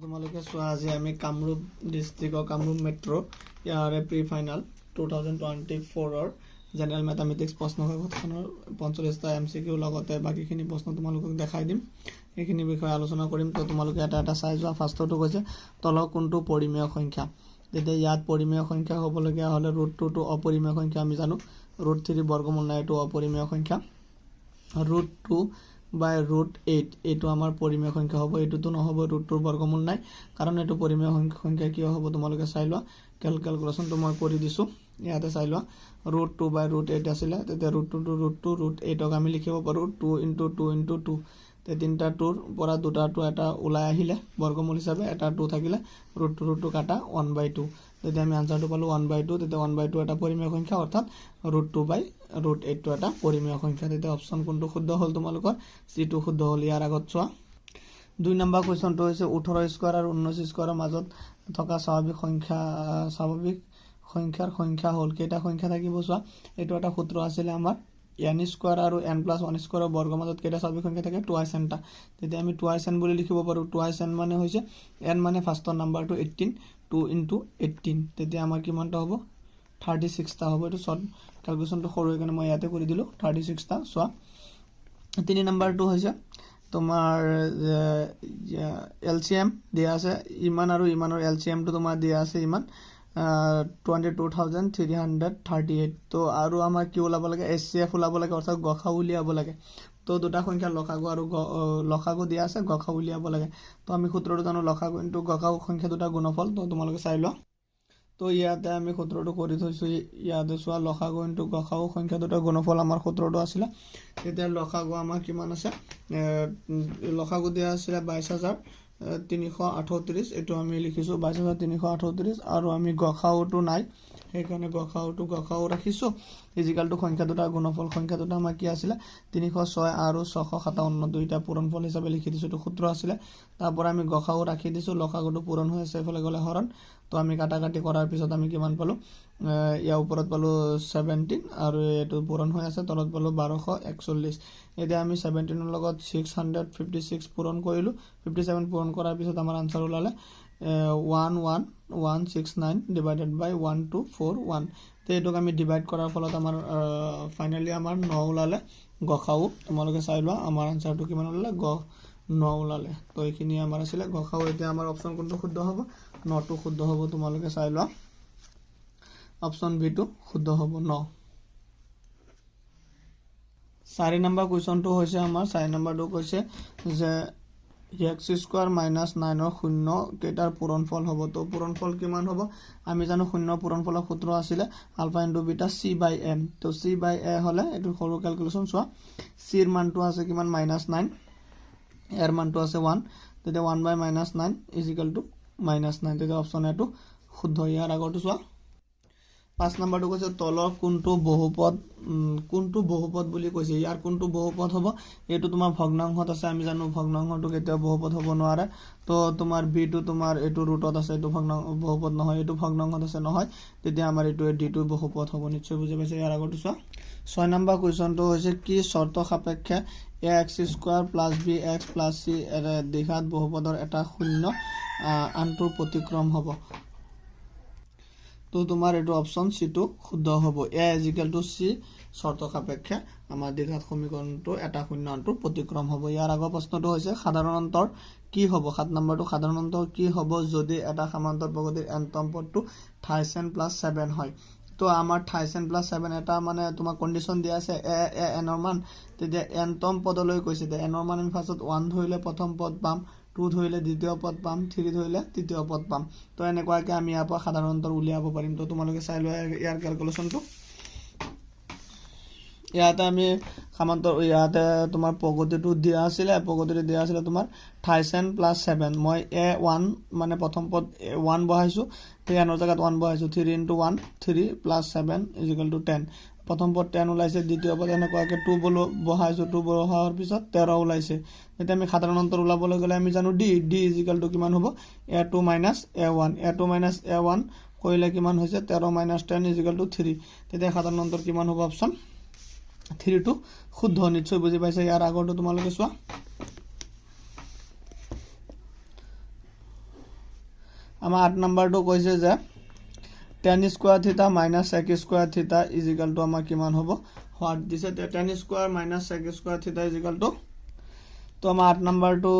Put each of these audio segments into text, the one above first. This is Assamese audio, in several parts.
তোমালোকে চোৱা আজি আমি কামৰূপ ডিষ্ট্ৰিক্টৰ কামৰূপ মেট্ৰ ইয়াৰে প্ৰি ফাইনেল 2024ৰ জেনেৰেল মেথামেটিক্স প্ৰশ্নকাকতখনৰ 45টা MCQ লগতে বাকিখিনি প্ৰশ্ন তোমালোকক দেখাই দিম। এইখিনি বিষয়ে আলোচনা কৰিম। তো তোমালোকে এটা এটা চাই যোৱা। ফাৰ্ষ্টটো কৈছে তলৰ কোনটো পৰিমেয় সংখ্যা। তেতিয়া ইয়াত পৰিমেয় সংখ্যা হ'বলগীয়া হ'লে √2টো অপৰিমেয় সংখ্যা আমি জানো। √3 বৰ্গমূল নাই, এইটো অপৰিমেয় সংখ্যা। √2 বাই √8 এইটো আমাৰ পৰিমেয় সংখ্যা হ'ব। এইটোতো নহ'ব, √2ৰ বৰ্গমূল নাই, কাৰণ এইটো পৰিমেয় সংখ্যা কিয় হ'ব তোমালোকে চাই লোৱা। কেলকুলেশ্যনটো মই কৰি দিছোঁ, ইয়াতে চাই লোৱা। √2 বাই √8 আছিলে, তেতিয়া √2 √8ক আমি লিখিব পাৰোঁ 2 × 2 × 2। তিনিটা 2ৰ পৰা দুটা 2 এটা ওলাই আহিলে বৰ্গমূল হিচাপে, এটা 2 থাকিলে √2 কাটা 1/2। তেতিয়া আমি আনচাৰটো পালোঁ 1/2। তেতিয়া 1/2 এটা পৰিমেয় সংখ্যা, অৰ্থাৎ √2 বাই √8টো এটা পৰিমেয় সংখ্যা। তেতিয়া অপশ্যন কোনটো শুদ্ধ হ'ল তোমালোকৰ? চিটো শুদ্ধ হ'ল। ইয়াৰ আগত চোৱা 2 নম্বৰ কুৱেশ্যনটো হৈছে 18 স্কোৱাৰ আৰু 19 স্কোৱাৰৰ মাজত থকা স্বাভাৱিক সংখ্যাৰ সংখ্যা হ'ল। কেইটা সংখ্যা থাকিব চোৱা। এইটো এটা সূত্ৰ আছিলে আমাৰ, n স্কোৱাৰ আৰু n+1 স্কোৱাৰৰ বৰ্গৰ মাজত কেইটা স্বাভাৱিক সংখ্যা থাকে? 2n টা। তেতিয়া আমি 2n বুলি লিখিব পাৰোঁ। 2n মানে হৈছে n মানে ফাৰ্ষ্টৰ নাম্বাৰটো 18, 2 × 18। তেতিয়া আমাৰ কিমানটা হ'ব? 36টা হ'ব। এইটো শ্বৰ্ট কেলকুলেশ্যনটো সৰু সেইকাৰণে মই ইয়াতে কৰি দিলোঁ 36টা। চোৱা 3 নম্বৰটো হৈছে তোমাৰ LCM দিয়া আছে ইমান আৰু ইমানৰ LCMটো তোমাৰ দিয়া আছে ইমান 22,338। তো আৰু আমাৰ কি ওলাব লাগে? HCF ওলাব লাগে, অৰ্থাৎ গসাগু উলিয়াব লাগে। তো দুটা সংখ্যা লসাগু আৰু লসাগু দিয়া আছে, গসাগু উলিয়াব লাগে। তো আমি সূত্ৰটো জানো, লসাগু ইনটু গসাগু সংখ্যা দুটা গুণফল। তো তোমালোকে চাই লোৱা। তো ইয়াতে আমি সূত্ৰটো কৰি থৈছোঁ। ইয়াতে চোৱা, লসাগু ইনটু গসাগু সংখ্যা দুটা গুণফল আমাৰ সূত্ৰটো আছিলে। তেতিয়া লসাগু আমাৰ কিমান আছে? লসাগু দিয়া আছিলে 22,338। এইটো আমি লিখিছোঁ 22,338, আৰু আমি গসাগুটো নাই, সেইকাৰণে গসাগু ৰাখিছোঁ। ইজিকেলটো সংখ্যা দুটা গুণফল। সংখ্যা দুটা আমাৰ কি আছিলে? 306 আৰু 657, দুইটা পূৰণফল হিচাপে লিখি দিছোঁ। এইটো সূত্ৰ আছিলে। তাৰপৰা আমি গসাগু ৰাখি দিছোঁ, লসাগুটো পূৰণ হৈ আছে, এইফালে গ'লে হৰণ। তো আমি কাটাকাটি কৰাৰ পিছত আমি কিমান পালোঁ? ইয়াৰ ওপৰত পালোঁ 17 আৰু এইটো পূৰণ হৈ আছে, তলত পালোঁ 1241। এতিয়া আমি 17ৰ লগত 656 পূৰণ কৰিলোঁ। 57 পূৰণ কৰাৰ পিছত আমাৰ আনচাৰ ওলালে 11169 ডিভাইডেড বাই 1241। তো এইটোক আমি ডিভাইড কৰাৰ ফলত আমাৰ ফাইনেলি আমাৰ 9 ওলালে গসাগু। তোমালোকে চাই লোৱা আমাৰ আনচাৰটো কিমান ওলালে? 9 ওলালে। তো এইখিনি আমাৰ আছিলে গসাগু। এতিয়া আমাৰ অপশ্যন কোনটো শুদ্ধ হ'ব? 9টো শুদ্ধ হ'ব। তোমালোকে চাই লোৱা, অপশ্যন বিটো শুদ্ধ হ'ব, 9। 4 নম্বৰ কুৱেশ্যনটো হৈছে আমাৰ 4 নম্বৰটো কৈছে যে x² - 9ৰ শূন্য কেইটাৰ পূৰণফল হ'ব। তো পূৰণফল কিমান হ'ব? আমি জানো শূন্য পূৰণফলৰ সূত্ৰ আছিলে আলফা ইনটু বিটা c/m। তো c/a হ'লে এইটো সৰু কেলকুলেশ্যন চোৱা। চিৰ মানটো আছে কিমান? -9, এৰ মানটো আছে 1। তেতিয়া 1/-9 ইজিকেল টু -9। তেতিয়া অপশ্যন এটো শুদ্ধ। ইয়াৰ আগৰটো চোৱা। 5 নম্বৰটো কৈছে তলৰ কোনটো বহুপদ বুলি কৈছে। ইয়াৰ কোনটো বহুপদ হ'ব? এইটো তোমাৰ ভগ্নাংশত আছে। আমি জানো ভগ্নাংশটো কেতিয়াও বহুপদ হ'ব নোৱাৰে। তো তোমাৰ বিটো তোমাৰ এইটো ৰুটত আছে, এইটো বহুপদ নহয়। এইটো ভগ্নাংশত আছে, নহয়। তেতিয়া আমাৰ এইটো ডিটো বহুপদ হ'ব। নিশ্চয় বুজি পাইছে। ইয়াৰ আগৰটো চোৱা। 6 নম্বৰ কুৱেশ্যনটো হৈছে কি চৰ্ত সাপেক্ষে ax² + bx + c দ্বিঘাত বহুপদৰ এটা শূন্য আনটোৰ প্ৰতিক্ৰম হ'ব। তো তোমাৰ এইটো অপশ্যন চিটো শুদ্ধ হ'ব। a = c চৰ্ত সাপেক্ষে আমাৰ দ্বিঘাত সমীকৰণটো এটা শূন্য আনটোৰ প্ৰতিক্ৰম হ'ব। ইয়াৰ আগৰ প্ৰশ্নটো হৈছে সাধাৰণ অন্তৰ কি হ'ব? 7 নম্বৰটো সাধাৰণ অন্তৰ কি হ'ব যদি এটা সমান্তৰ প্ৰগতিৰ nতম পদটো 28n + 7 হয়। তো আমাৰ 28n + 7 এটা মানে তোমাৰ কণ্ডিশ্যন দিয়া আছে nৰ মান। তেতিয়া nতম পদলৈ কৈছে যে nৰ মান আমি ফাৰ্ষ্টত 1 ধৰিলে প্ৰথম পদ পাম, 2 ধৰিলে দ্বিতীয় পদ পাম, 3 ধৰিলে তৃতীয় পদ পাম। তো এনেকুৱাকৈ আমি ইয়াৰ পৰা সাধাৰণ অন্তৰ উলিয়াব পাৰিম। তো তোমালোকে চাই লোৱা ইয়াৰ কেলকুলেশ্যনটো। ইয়াতে আমি ইয়াতে তোমাৰ প্ৰগতিটো দিয়া আছিলে তোমাৰ 28n + 7। মই a1 মানে প্ৰথম পদ 1 বহাইছোঁ, সেই নৰ জেগাত 1 বহাইছোঁ। 3 × 1 3 + 7 = 10। প্ৰথম পদ 10 ওলাইছে, দ্বিতীয় পদ এনেকুৱাকৈ 2 বহাইছোঁ। 2 বহাৰ পিছত 13 ওলাইছে। এতিয়া আমি সাধাৰণ অন্তৰ ওলাবলৈ গ'লে আমি জানো d = কিমান হ'ব? a2 - a1। a2 - a1 কৰিলে কিমান হৈছে? 13 - 10 = 3। তেতিয়া সাধাৰণ অন্তৰ কিমান হ'ব? অপশ্যন 3টো শুদ্ধ। নিশ্চয় বুজি পাইছে। ইয়াৰ আগৰটো তোমালোকে চোৱা। আমাৰ 8 নম্বৰটো কৈছে যে tan স্কয়াৰ থিটা মাইনাস sec স্কয়াৰ থিটা ইজ ইকুয়াল টু আমাৰ কিমান হ'ব হোৱাট দিছে tan square minus sec square থিটা ইজ ইকুয়াল টু তো আমাৰ 8 নম্বৰটো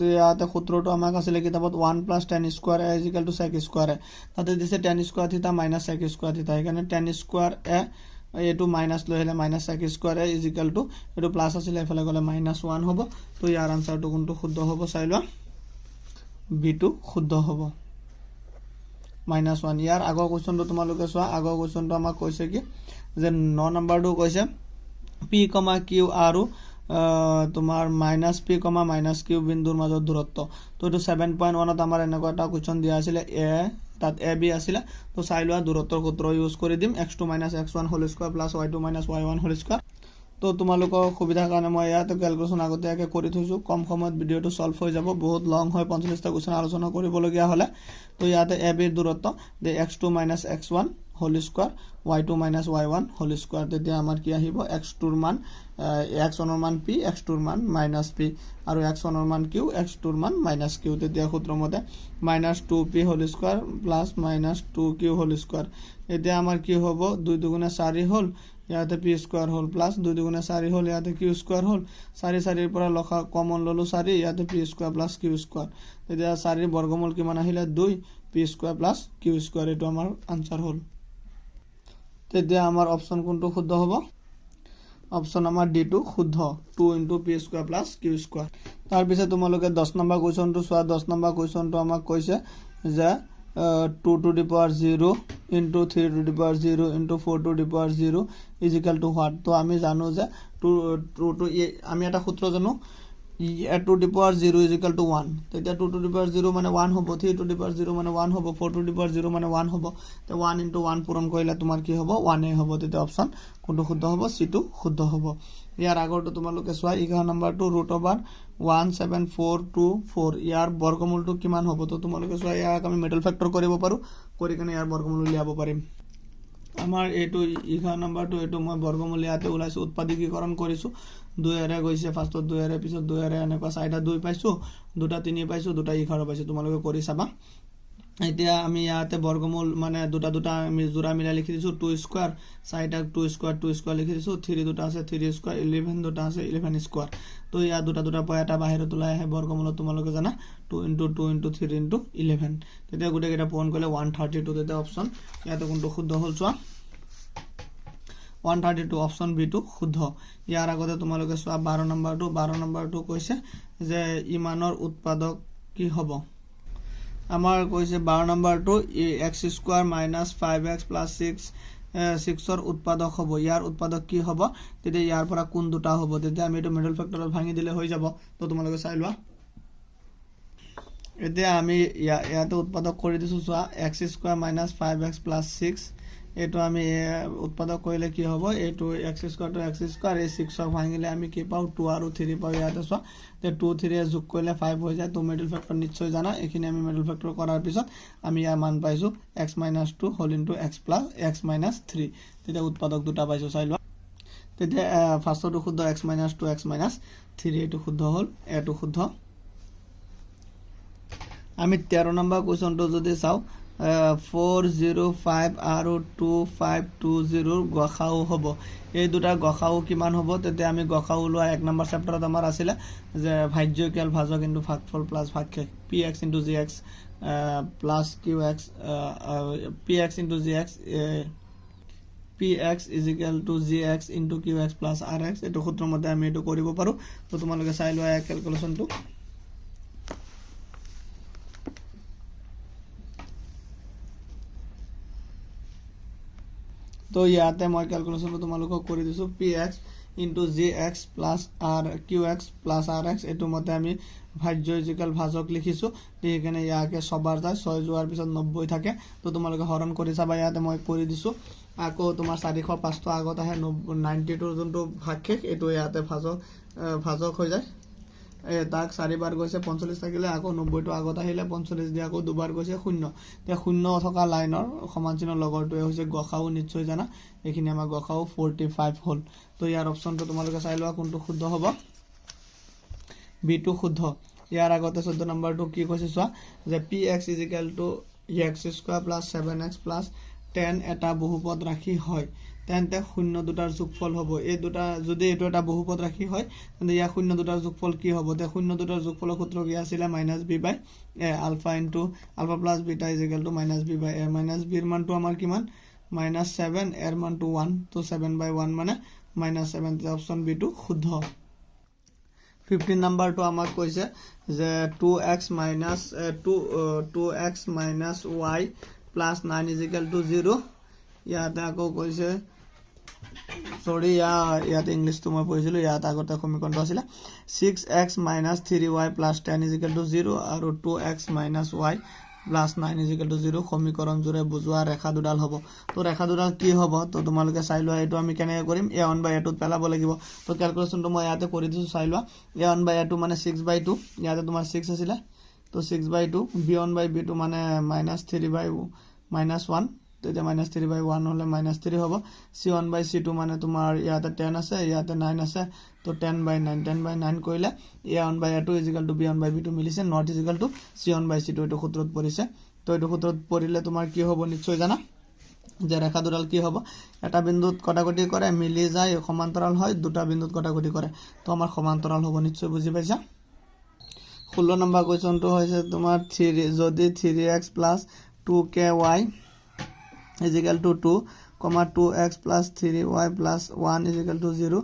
ইয়াতে সূত্ৰটো আমাক আছিলে কিতাপত 1 + tan square a is equal to sec square a তাতে দিছে tan স্কয়ার থিটা মাইনাস sec স্কয়ার থিটা সেইকাৰণে tan স্কয়ার a এটো মাইনাস লৈ হলে minus sec square a is equal to এটো প্লাস আছিলে এফালে গলে -1 হ'ব তো ইয়াৰ আনসাৰটো কোনটো শুদ্ধ হ'ব চাই লোৱা b2 শুদ্ধ হ'ব -1 ইয়াৰ আগৰ কোৱেশ্চনটো তোমালোকে চোৱা আগৰ কোৱেশ্চনটো আমাক কৈছে কি যে 9 নম্বৰটো কৈছে p, q আৰু তোমাৰ -p, -q বিন্দুৰ মাজৰ দূৰত্ব তো এটো 7.1 ত আমাৰ এনেকুৱা এটা কোৱেশ্চন দিয়া আছিল a তাত a b আছিল তো চাই লোৱা দূৰত্বৰ সূত্ৰ ইউজ কৰি দিম x2 - x1 whole square + y2 - y1 whole square তো তোমালোকৰ সুবিধাৰ কাৰণে মই ইয়াতে ক্যালকুলেশন আগতীয়াকৈ কৰি থৈছো কম সময়ত ভিডিওটো সলভ হৈ যাব বহুত লং হয় 45টা কোৱেশ্চন আলোচনা কৰিবলগীয়া হলে তো ইয়াতে a b ৰ দূৰত্ব দে x2 - x1 whole square y2 - y1 whole square তেতিয়া আমাৰ কি আহিব x2 ৰ মান x1 ৰ মান p x2 ৰ মান -p আৰু x1 ৰ মান q x2 ৰ মান -q তেতিয়া সূত্ৰমতে -2p whole square + -2q whole square এতিয়া আমাৰ কি হ'ব 2 * 2 = 4 হ'ল ইয়াতে p স্কয়ার হ'ল প্লাস 2 * 2 = 4 হ'ল ইয়াতে q স্কয়ার হ'ল 4 4 ৰ পৰা লখা কমন ললো 4 ইয়াতে p স্কয়াৰ + q স্কয়াৰ তেতিয়া 4 ৰ বৰ্গমূল কিমান আহিলে 2 p স্কয়াৰ + q স্কয়াৰ এটো আমাৰ আনসাৰ হ'ল তেতিয়া আমাৰ অপচন কোনটো শুদ্ধ হ'ব অপচন আমাৰ d2 শুদ্ধ 2 * p স্কয়াৰ + q স্কয়াৰ তাৰ পিছত তোমালোকে 10 নম্বৰ কোৱেশ্চনটো চোৱা 10 নম্বৰ কোৱেশ্চনটো আমাক কৈছে যে 2 to the power 0 into 3 to the power 0 into 4 to the power 0 is equal to what তো আমি জানো যে 2 to আমি এটা সূত্র জানো 2 to the power 0 is equal to 1 তেতিয়া 2 to the power 0 মানে 1 হ'ব 3 to the power 0 মানে 1 হ'ব 4 to the power 0 মানে 1 হ'ব তে 1 into 1 পূৰণ কৰিলে তোমাৰ কি হ'ব 1 এ হ'ব তেতিয়া অপচন কোনটো শুদ্ধ হ'ব c2 শুদ্ধ হ'ব ইয়াৰ আগৰটো তোমালোকে চোৱা 11 নম্বৰটো √17424 ইয়াৰ বৰ্গমূলটো কিমান হ'ব তো তোমালোকে চোৱা ইয়াক আমি মিডল ফ্যাক্টৰ কৰিব পাৰো কৰি কিনে ইয়াৰ বৰ্গমূল উলিয়াব পাৰিম আমাৰ এটো 11 নম্বৰটো এটো মই বৰ্গমূল ইয়াতে উলাইছো উৎপাদকীকৰণ কৰিছো 2 এৰে গৈছে ফাৰ্ষ্টত 2 এৰে পিছত 2 এৰে এনেকুৱা সাইডা 2 পাইছো দুটা 3 পাইছো দুটা 11 পাইছো তোমালোকে কৰি চাবা এতিয়া আমি ইয়াতে বৰ্গমূল মানে দুটা আমি জোৰা মিলাই লিখি দিছো 2 স্কয়ার সাইডা 2 স্কয়ার লিখি দিছো 3 দুটা আছে 3 স্কয়ার 11 দুটা আছে 11 স্কয়ার তো ইয়া দুটা পয়টা বাহিৰত ওলাই আহে বৰ্গমূল তোমালোকে জানা 2 * 2 * 3 * 11 তেতিয়া গুটে কেটা পূৰণ কৰিলে 132 তেতিয়া অপচন ইয়াতে কোনটো শুদ্ধ হ'ল চোৱা 132 অপচন b2 শুদ্ধ ইয়াৰ আগতে তোমালোকে চোৱা 12 নম্বৰটো কৈছে যে ইমানৰ উৎপাদক কি হ'ব আমাৰ কৈছে 12 নম্বৰটো x² - 5x + 6 ৰ উৎপাদক হ'ব ইয়াৰ উৎপাদক কি হ'ব তেতিয়া ইয়াৰ পৰা কোন দুটা হ'ব তেতিয়া আমি এটো মিডল ফ্যাক্টৰত ভাঙি দিলে হৈ যাব তো তোমালোকে চাই লোৱা এতিয়া আমি ইয়াতে উৎপাদক কৰি দিছো চোৱা x² - 5x + 6 এটো আমি উৎপাদক কৰিলে কি হ'ব এটো x² to x² এই 6 ক ভাঙিলে আমি কি পাও 2 আৰু 3 পাও ইয়াতে চোৱা তে 2 3 যোগ কৰিলে 5 হৈ যায় তো মিডল ফ্যাক্টৰ নিশ্চয় জানা এখিনি আমি মিডল ফ্যাক্টৰ কৰাৰ পিছত আমি ইয়াৰ মান পাইছো x - 2 whole into x + x - 3 তেতিয়া উৎপাদক দুটা পাইছো চাই লোৱা তেতিয়া ফাৰ্ষ্টটো শুদ্ধ x - 2 x - 3 এটো শুদ্ধ হ'ল এটো শুদ্ধ আমি 13 নম্বৰ কোৱেশ্চনটো যদি চাও 405 আৰু 2520 গখাও হ'ব এই দুটা গখাও কিমান হ'ব তেতিয়া আমি গখাও লোৱা 1 নম্বৰ চেপ্টাৰত আমাৰ আছিল যে ভাজ্যকেল ভাজক ইনটু ভাগফল প্লাস ভাগশেষ px * gx plus qx px * gx px is equal to gx into qx plus rx এটো সূত্ৰৰ মতে আমি এটো কৰিব পাৰো তো তোমালোকে চাই লোৱা এই ক্যালকুলেশনটো তো ইয়াতে মই ক্যালকুলেশনটো তোমালোকক কৰি দিছো px into gx plus qx plus rx এটো মতে আমি ভাজ্য ইকুয়াল ভাজক লিখিছো এখানে ইয়াকে সবার যায় 6 যোৱাৰ পিছত 90 থাকে তো তোমালোকে হৰণ কৰি চাবা ইয়াতে মই কৰি দিছো আকৌ তোমাৰ 405 তো আগত আহে 92 যোনটো ভাগশেষ এটো ইয়াতে ভাজক হৈ যায় তাক 4 বাৰ গৈছে 45 থাকিলে আকৌ 90 টো আগত আহিলে 45 দি আকৌ দুবাৰ গৈছে 0 তে 0 থকা লাইনৰ সমানচিহ্ন লগৰটোৱে হৈছে গখাও নিশ্চয় জানা এখিনি আমাৰ গখাও 45 হ'ল তো ইয়াৰ অপচনটো তোমালোকে চাই লোৱা কোনটো শুদ্ধ হ'ব b2 শুদ্ধ ইয়াৰ আগতে 14 নম্বৰটো কি কৈছে চোৱা যে px = x² + 7x + 10 এটা বহুপদ ৰাশি হয় তেন্তে শূন্য দুটাৰ যোগফল হ'ব এই দুটা যদি এটো এটা বহুপদ ৰাশি হয় তেন্তে ইয়া শূন্য দুটাৰ যোগফল কি হ'ব তে শূন্য দুটাৰ যোগফলৰ সূত্ৰ কি আছিল -b/a ULFA * ULFA + beta = -b/a b ৰ মানটো আমাৰ কিমান -7 এৰ মানটো 1 তো 7/1 মানে -7 তে অপচন বি টো শুদ্ধ 15 নাম্বাৰটো আমাক কৈছে যে 2x - y + 9 = 0 ইয়াতে আকৌ কৈছে সৰি ইয়াতে ইংলিশটো মই পঢ়িছিলো ইয়াত আগতে সমীকৰণটো আছিল 6x - 3y + 10 = 0 আৰু 2x - y + 9 = 0 সমীকৰণ জোৰে বুজোৱা ৰেখা দুডাল হ'ব তো ৰেখা দুডাল কি হ'ব তো তোমালোকে চাই লোৱা এটো আমি কেনে কৰিম a1/a2 পেলাব লাগিব তো ক্যালকুলেশনটো মই ইয়াতে কৰি দিছো চাই লোৱা a1/a2 মানে 6/2 ইয়াতে তোমাৰ 6 আছিল তো 6/2 b1/b2 মানে -3/-1 তেতিয়া -3/1 হলে -3 হ'ব c1/c2 মানে তোমাৰ ইয়াতে 10 আছে ইয়াতে 9 আছে তো 10/9 কৰিলে a1/a2 = b1/b2 মিলিছে not = c1/c2 এটো সূত্ৰত পৰিছে তো এটো সূত্ৰত পৰিলে তোমাৰ কি হ'ব নিশ্চয় জানা যে ৰেখা দুডাল কি হ'ব এটা বিন্দুত কটাকটি কৰে মিলি যায় সমান্তৰাল হয় দুটা বিন্দুত কটাকটি কৰে তো আমাৰ সমান্তৰাল হ'ব নিশ্চয় বুজি পাইছা 16 নম্বৰ কোৱেশ্চনটো হৈছে তোমাৰ 3 যদি 3x + 2ky = 2, 2x + 3y + 1 = 0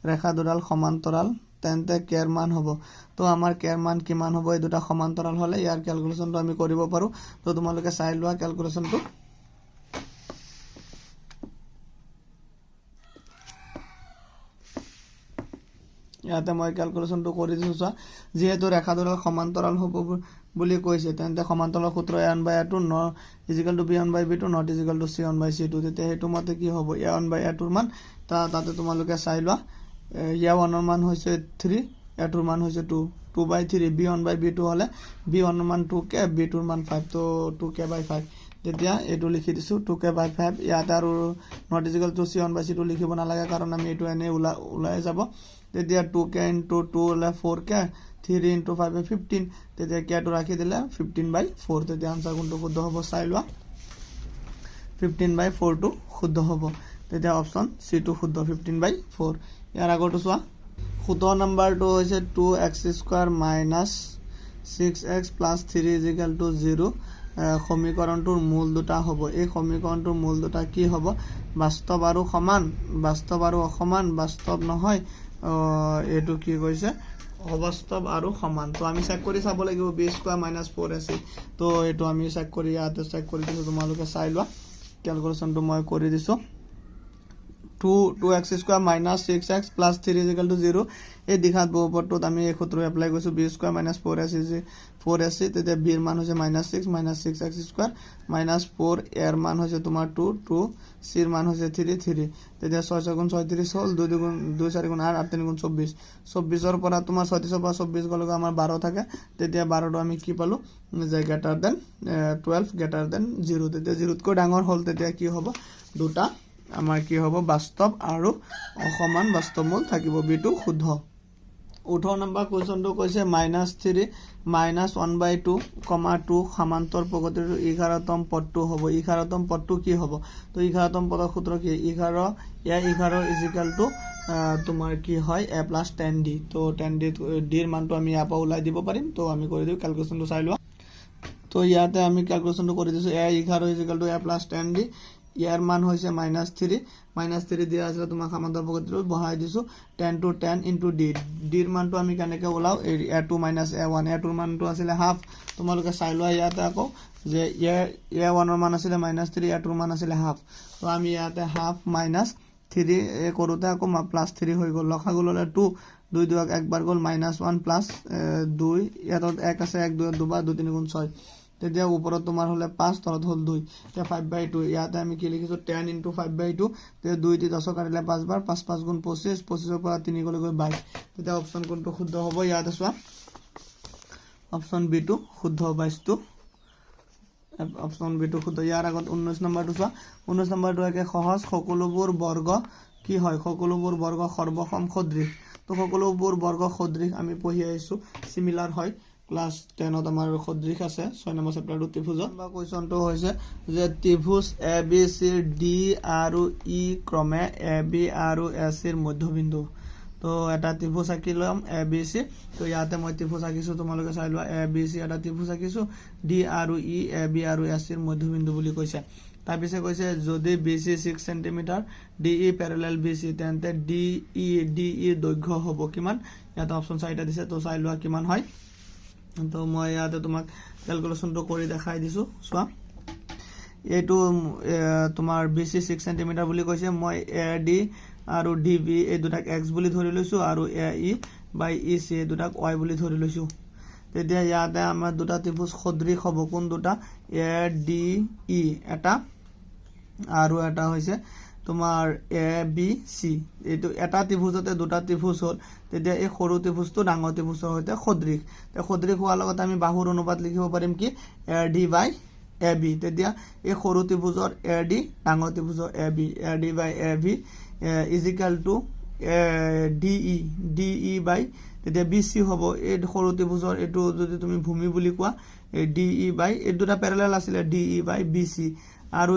ৰেখা দুডাল সমান্তৰাল তেন্তে কেৰ মান হ'ব তো আমাৰ কেৰ মান কিমান হ'ব এই দুটা সমান্তৰাল হলে ইয়াৰ ক্যালকুলেশনটো আমি কৰিব পাৰো তো তোমালোকে চাই লোৱা ক্যালকুলেশনটো ইয়াতে মই ক্যালকুলেশনটো কৰি দিছো চোৱা যেহেতু ৰেখা দুডাল সমান্তৰাল হ'ব বুলি কৈছে তেন্তে সমান্তৰাল সূত্ৰ a1/a2 = b1/b2 not = c1/c2 তেতিয়া হেতু মতে কি হ'ব a1/a2 ৰ মান তাতে তোমালোকে চাই লোৱা a1 ৰ মান হৈছে 3 a2 ৰ মান হৈছে 2 2/3 b1/b2 হলে b1 ৰ মান 2k b2 ৰ মান 5 তো 2k/5 তেতিয়া এটো লিখি দিছো 2k/5 ইয়াত আৰু not = c1/c2 লিখিব নালাগে কাৰণ আমি এটো এনে উলাই যাব তেতিয়া 2k * 2 হলে 4k 3 * 5 15 তেতিয়া k টো ৰাখি দিলে 15/4 তেতিয়া আনসাৰ কোনটো শুদ্ধ হ'ব চাই লোৱা 15/4 টো শুদ্ধ হ'ব তেতিয়া অপচন সি টো শুদ্ধ 15/4 ইয়াৰ আগৰটো চোৱা 17 নম্বৰটো হৈছে 2x² - 6x + 3 = 0 সমীকৰণটোৰ মূল দুটা হ'ব এই সমীকৰণটোৰ মূল দুটা কি হ'ব বাস্তৱ আৰু সমান বাস্তৱ আৰু অসমান বাস্তৱ নহয় এটো কি কৈছে অবাস্তৱ আৰু সমান তো আমি চেক কৰি চাব লাগিব b² - 4ac তো এটো আমি চেক কৰি ইয়াতে চেক কৰি দিছো তোমালোকে চাই লোৱা ক্যালকুলেশনটো মই কৰি দিছো 2x² - 6x + 3 = 0 এই দিঘাত বহুপদটোত আমি এই সূত্ৰ এপ্লাই কৰিছো b² - 4ac তেতিয়া b ৰ মান হৈছে -6 6x² - 4 এৰ মান হৈছে তোমাৰ 2 c ৰ মান হৈছে 3 তেতিয়া 6 * 6 = 36 হ'ল 2 2 4 * 8 8 3 * 24 24 ৰ পৰা তোমাৰ 36 ৰ পৰা 24 গলৈকে আমাৰ 12 থাকে তেতিয়া 12 টো আমি কি পালো যে গ্ৰেটাৰ দেন 12 গ্ৰেটাৰ দেন 0 তেতিয়া 0 তকৈ ডাঙৰ হ'ল তেতিয়া কি হ'ব দুটা আমাৰ কি হ'ব বাস্তৱ আৰু অসমান বাস্তৱমূল থাকিব বিটো শুদ্ধ 18 নম্বৰ কোৱেশ্চনটো কৈছে -3 - 1/2, 2 সমান্তৰ প্ৰগতিৰ 11তম পদটো হ'ব 11তম পদটো কি হ'ব তো 11তম পদৰ সূত্ৰ কি 11 = তোমাৰ কি হয় a + 10d তো 10d ৰ মানটো আমি ইয়াৰ পৰা উলাই দিব পাৰিম তো আমি কৰি দিও ক্যালকুলেশনটো চাই লোৱা তো ইয়াতে আমি ক্যালকুলেশনটো কৰি দিছো a 11 = a + 10d ইয়াৰ মান হৈছে -3 দিয়া আছে তোমাক সমান্তৰ প্ৰগতিটো বহাই দিছো 10 to 10 into d d ৰ মানটো আমি কেনেকৈ ওলাও a2 - a1 a2 ৰ মানটো আছিল হাফ তোমালোকে চাই লোৱা ইয়াতে আকৌ যে a1 ৰ মান আছিল -3 a2 ৰ মান আছিল হাফ তো আমি ইয়াতে হাফ -3 কৰোতে আকৌ +3 হৈ গ'ল লসাগু ললে 2 2 2 একবাৰ গ'ল -1 + 2 ইয়াত 1 আছে 1 2 দুবাৰ 2 3 * 6 তেতিয়া ওপৰত তোমাৰ হলে 5 তলত হল 2 তে 5/2 ইয়াতে আমি কি লিখিছো 10 * 5/2 তে 2 টি 10 কাটিলে 5 বাৰ 5 5 * 25 25 ৰ পৰা 3 গলৈ 22 তেতিয়া অপচন কোনটো শুদ্ধ হ'ব ইয়াতে চোৱা অপচন বি টো শুদ্ধ 22 টো অপচন বি টো শুদ্ধ ইয়াৰ আগত 19 নম্বৰটো চোৱা 19 নম্বৰটো একে সহজ সকলোবোৰ বৰ্গ কি হয় সকলোবোৰ বৰ্গ সৰ্বসম সদৃশ তো সকলোবোৰ বৰ্গ সদৃশ আমি পঢ়ি আহিছো সিমিলাৰ হয় ক্লাস 10 আমাৰ সদৃশ আছে 6 নম্বৰ চেপ্টাৰটো ত্ৰিভুজত বা কোৱেশ্চনটো হৈছে যে ত্ৰিভুজ ABC D আৰু E ক্ৰমে AB আৰু AC ৰ মধ্যবিন্দু তো এটা ত্ৰিভুজ আঁকিলাম ABC তো ইয়াতে মই ত্ৰিভুজ আঁকিছো তোমালোকে চাই লোৱা ABC এটা ত্ৰিভুজ আঁকিছো D আৰু E AB আৰু AC ৰ মধ্যবিন্দু বুলি কৈছে তাৰ পিছে কৈছে যদি BC 6 cm DE প্যাৰালেল BC তেন্তে DE দৈৰ্ঘ্য হ'ব কিমান ইয়াতে অপচন 4টা দিছে তো চাই লোৱা কিমান হয় তো মই ইয়াতে তোমাক ক্যালকুলেশনটো কৰি দেখাই দিছো চোৱা এটো তোমাৰ BC 6 cm বুলি কৈছে মই AD আৰু DB এই দুটাক x বুলি ধৰি লৈছো আৰু AE বাই EC এই দুটাক y বুলি ধৰি লৈছো তেতিয়া ইয়াতে আমাৰ দুটা ত্ৰিভুজ সদৃশ হ'ব কোন দুটা ADE এটা আৰু এটা হৈছে তোমাৰ ABC এটো এটা ত্ৰিভুজতে দুটা ত্ৰিভুজ হ'ল তেতিয়া এই সৰু ত্ৰিভুজটো ডাঙৰ ত্ৰিভুজৰ সৈতে সদৃশ তে সদৃশ হোৱাৰ লগত আমি বাহুৰ অনুপাত লিখিব পাৰিম কি AD বাই AB তেতিয়া এই সৰু ত্ৰিভুজৰ AD ডাঙৰ ত্ৰিভুজৰ AD by AB is equal to DE বাই তেতিয়া BC হ'ব এই সৰু ত্ৰিভুজৰ এটো যদি তুমি ভূমি বুলি কোৱা DE বাই এই দুটা প্যাৰালেল আছিল DE বাই BC আৰু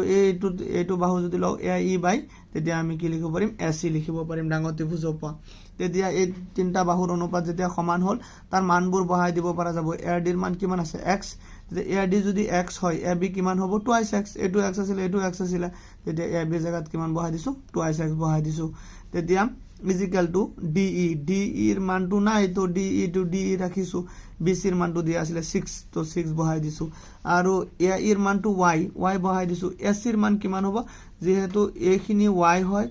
এইটো বাহু যদি লও AE বাই তেতিয়া আমি কি লিখিব পাৰিম AC লিখিব পাৰিম ডাঙৰ ত্ৰিভুজৰ পৰা তেতিয়া এই তিনটা বাহুৰ অনুপাত যেতিয়া সমান হ'ল তাৰ মানবোৰ বহাই দিব পৰা যাব AD ৰ মান কিমান আছে x যে AD যদি x হয় AB কিমান হ'ব 2x এটো x আছিল এটো x আছিল তেতিয়া AB জায়গাত কিমান বহাই দিছো 2x বহাই দিছো তেতিয়া is equal to DE ৰ মানটো নাই তো DE to DE ৰাখিছো BC ৰ মানটো দিয়া আছিল 6 তো 6 বহাই দিছো আৰু AE ৰ মানটো y বহাই দিছো AC ৰ মান কিমান হ'ব যেহেতু এখিনি y হয়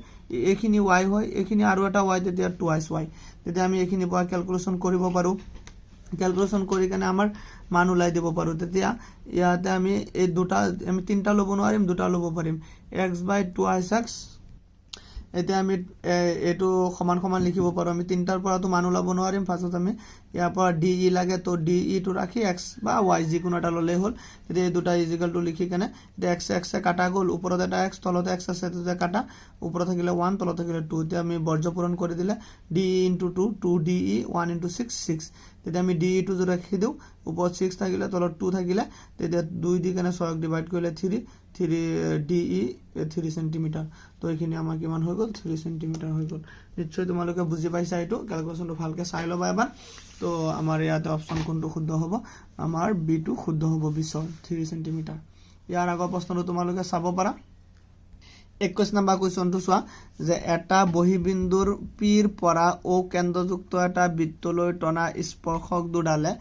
এখিনি y হয় এখিনি আৰু এটা y তেতিয়া 2y তেতিয়া আমি এখিনি পৰা ক্যালকুলেশন কৰিব পাৰো ক্যালকুলেশন কৰি কেনে আমাৰ মান উলাই দিব পাৰো তেতিয়া ইয়াতে আমি এই দুটা আমি তিনটা লব নোৱাৰিম দুটা লব পাৰিম x by 2x এতিয়া আমি এটো সমান সমান লিখিব পাৰো আমি তিনটাৰ পৰাটো মান উলাব নোৱাৰিম ফাৰ্স্টত আমি ইয়াৰ পৰা DE লাগে তো DE টো ৰাখি x বা y যিকোনো এটা ললে হ'ল তেতিয়া এই দুটা ইজ ইকুয়াল টু লিখি কেনে x এ কাটা গল ওপৰত এটা x তলতে x আছে তেতিয়া কাটা ওপৰত থাকিলে 1 তলত থাকিলে 2 তেতিয়া আমি বৰ্জ্য পূৰণ কৰি দিলে DE * 2 2DE 1 * 6 6 তেতিয়া আমি DE টো যদি ৰাখি দিও ওপৰত 6 থাকিলে তলত 2 থাকিলে তেতিয়া 2 দি কেনে 6 ক ডিভাইড কৰিলে 3 DE 3 cm তো এখিনি আমাৰ কিমান হৈ গল 3 cm হৈ গল নিশ্চয় তোমালোকে বুজি পাইছা এটো ক্যালকুলেশনটো ভালকে চাই লবা এবাৰ তো আমাৰ ইয়াতে অপচন কোনটো শুদ্ধ হ'ব আমাৰ বি টো শুদ্ধ হ'ব 3 cm ইয়াৰ আগৰ প্ৰশ্নটো তোমালোকে চাব পাৰা 21 নম্বৰ কোৱেশ্চনটো চোৱা যে এটা বহিবিন্দুৰ P ৰ পৰা O কেন্দ্ৰযুক্ত এটা বৃত্তলৈ টনা স্পৰ্শক দুডালে